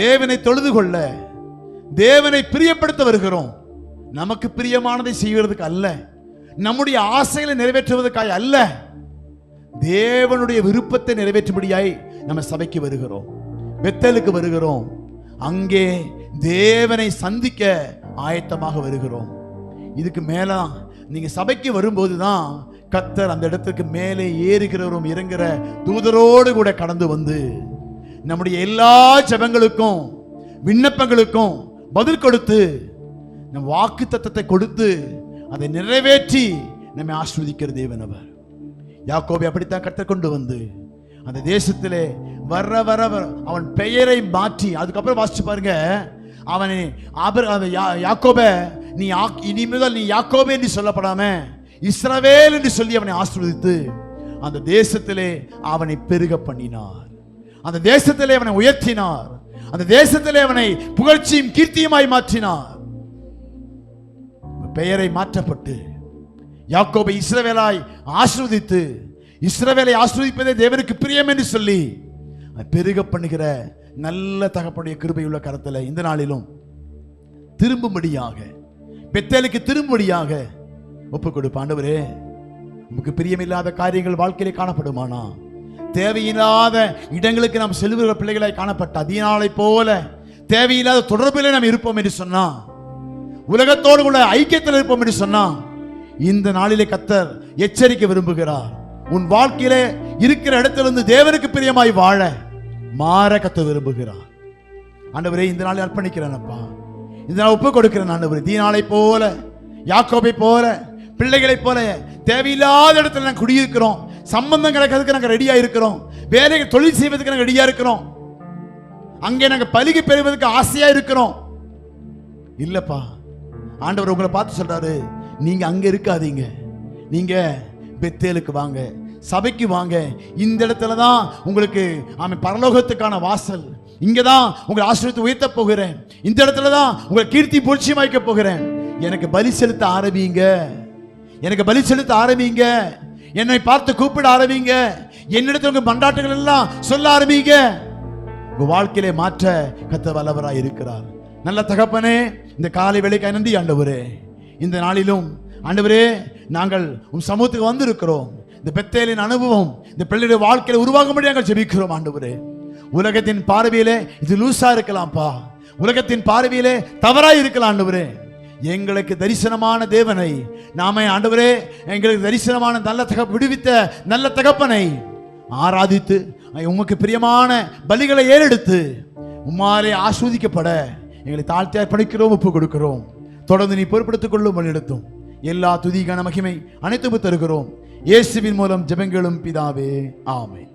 தேவனை தொழுது கொள்ள, தேவனை பிரியப்படுத்த வருகிறோம். நமக்கு பிரியமானதை செய்வதற்கு அல்ல, நம்முடைய ஆசைகளை நிறைவேற்றுவதற்காக அல்ல, தேவனுடைய விருப்பத்தை நிறைவேற்றும்படியாய் நம்ம சபைக்கு வருகிறோம், பெத்தேலுக்கு வருகிறோம். அங்கே தேவனை சந்திக்க ஆயத்தமாக வருகிறோம். இதுக்கு மேல நீங்க சபைக்கு வரும்போதுதான் கர்த்தர் அந்த இடத்துக்கு மேலே ஏறுகிறவரும் இறங்குற தூதரோடு கூட கடந்து வந்து நம்முடைய எல்லா ஜெபங்களுக்கும் விண்ணப்பங்களுக்கும் பதில் கொடுத்து நம் வாக்கு தத்தத்தை கொடுத்து அதை நிறைவேற்றி நம்மை ஆசீர்வதிக்கிற தேவன் அவர். யாக்கோபை அப்படித்தான் கர்த்தர் கொண்டு வந்து அந்த தேசத்திலே வர வர அவன் பெயரை மாற்றி, அதுக்கப்புறம் வாசிச்சு பாருங்க, அவனை யாக்கோபை நீ இனி முதல் நீ யாக்கோபே என்று சொல்லப்படாம இஸ்ரவேல் என்று சொல்லி அவனை ஆசீர்வதித்து அந்த தேசத்திலே அவனை பெருக பண்ணினார், அந்த தேசத்திலே அவனை உயர்த்தினார், அந்த தேசத்திலே அவனை புகழ்ச்சியும் கீர்த்தியுமாய் மாற்றினார். பெயரை மாற்றப்பட்டு யாக்கோபை இஸ்ரவேலாய் ஆசீர்வதித்து, இஸ்ரவேலை ஆசீர்வதிப்பதே தேவனுக்கு பிரியம் என்று சொல்லி பெருக பண்ணுகிற நல்ல தகப்பனுடைய கிருபையுள்ள கரத்துல இந்த நாளிலும் திரும்பும்படியாக, பெத்தேலுக்கு திரும்பும்படியாக ஒப்பு கொடுப்ப. ஆண்டவரே, நமக்கு பிரியமில்லாத காரியங்கள் வாழ்க்கையிலே காணப்படுமானா, தேவையில்லாத இடங்களுக்கு நாம் செல்லுகிற பிள்ளைகளாய் காணப்பட்ட அதீனாலை போல தேவையில்லாத தொடர்பிலே நாம் இருப்போம் என்று சொன்னா, உலகத்தோடு கூட ஐக்கியத்தில் இருப்போம் என்று சொன்னா, இந்த நாளிலே கர்த்தர் எச்சரிக்க விரும்புகிறார். உன் வாழ்க்கையிலே இருக்கிற இடத்திலிருந்து தேவனுக்கு பிரியமாய் வாழ மாற கர்த்தர் விரும்புகிறார். ஆண்டவரே, இந்த நாளில் அர்ப்பணிக்கிறேன் அப்பா, இந்த நாள் ஒப்பு கொடுக்கிறேன் ஆண்டவரே. தீனாலை போல, யாக்கோபை போல, பிள்ளைகளை போல தேவையில்லாத இடத்துல நாங்கள் குடியிருக்கிறோம், சம்பந்தம் கிடைக்கிறதுக்கு நாங்கள் ரெடியா இருக்கிறோம், வேலைகள் தொழில் செய்வதற்கு நாங்கள் ரெடியா இருக்கிறோம், அங்கே நாங்கள் பலிகை பெறுவதற்கு ஆசையா இருக்கிறோம். இல்லப்பா, ஆண்டவர் உங்களை பார்த்து சொல்றாரு, நீங்க அங்க இருக்காதீங்க, நீங்க பெத்தேலுக்கு வாங்க, சபைக்கு வாங்க. இந்த இடத்துல தான் உங்களுக்கு பரலோகத்துக்கான வாசல், இங்கதான் உங்களை ஆசீர்வதித்து உயர்த்த போகிறேன், இந்த இடத்துல தான் உங்களை கீர்த்தி புகழ்ச்சியும் வைக்க போகிறேன். எனக்கு பலி செலுத்த ஆரம்பிங்க, எனக்கு பலி செலுத்த ஆரம்பிங்க, என்னை பார்த்து கூப்பிட ஆரம்பிங்க, என்னிடத்துல உங்க மண்டாட்டுகள் எல்லாம் சொல்ல ஆரம்பிங்க. உங்க வாழ்க்கையிலே மாற்ற கர்த்தர் வல்லவராய் இருக்கிறார். நல்ல தகப்பனே, இந்த காலை வேளைக்காய் நன்றி ஆண்டவரே. இந்த நாளிலும் ஆண்டவரே, நாங்கள் உன் சமூகத்துக்கு வந்திருக்கிறோம். இந்த பெத்தேலின் அனுபவம் இந்த பிள்ளைகளுடைய வாழ்க்கையில உருவாகும்படி நாங்கள் ஜெபிக்கிறோம் ஆண்டவரே. உலகத்தின் பார்வையிலே இது லூசா இருக்கலாம்ப்பா, உலகத்தின் பார்வையிலே தவறாய் இருக்கலாம் ஆண்டவரே. எங்களுக்கு தரிசனமான தேவனை நாம ஆண்டவரே, எங்களுக்கு தரிசனமான நல்ல விடுவித்த நல்ல தகப்பனை ஆராதித்து உமக்கு பிரியமான பலிகளை ஏறெடுத்து உம்மாலே ஆஸ்வதிக்கப்பட எங்களை தாழ்த்தி அர்ப்பணிக்கிறோம், ஒப்பு கொடுக்கிறோம். தொடர்ந்து நீ பொறுப்படுத்திக் கொள்ளும் வழிநடத்தும். எல்லா துதி கன மகிமை அனைத்தும் தருகிறோம். இயேசுவின் மூலம் ஜெபங்களும் பிதாவே, ஆமென்.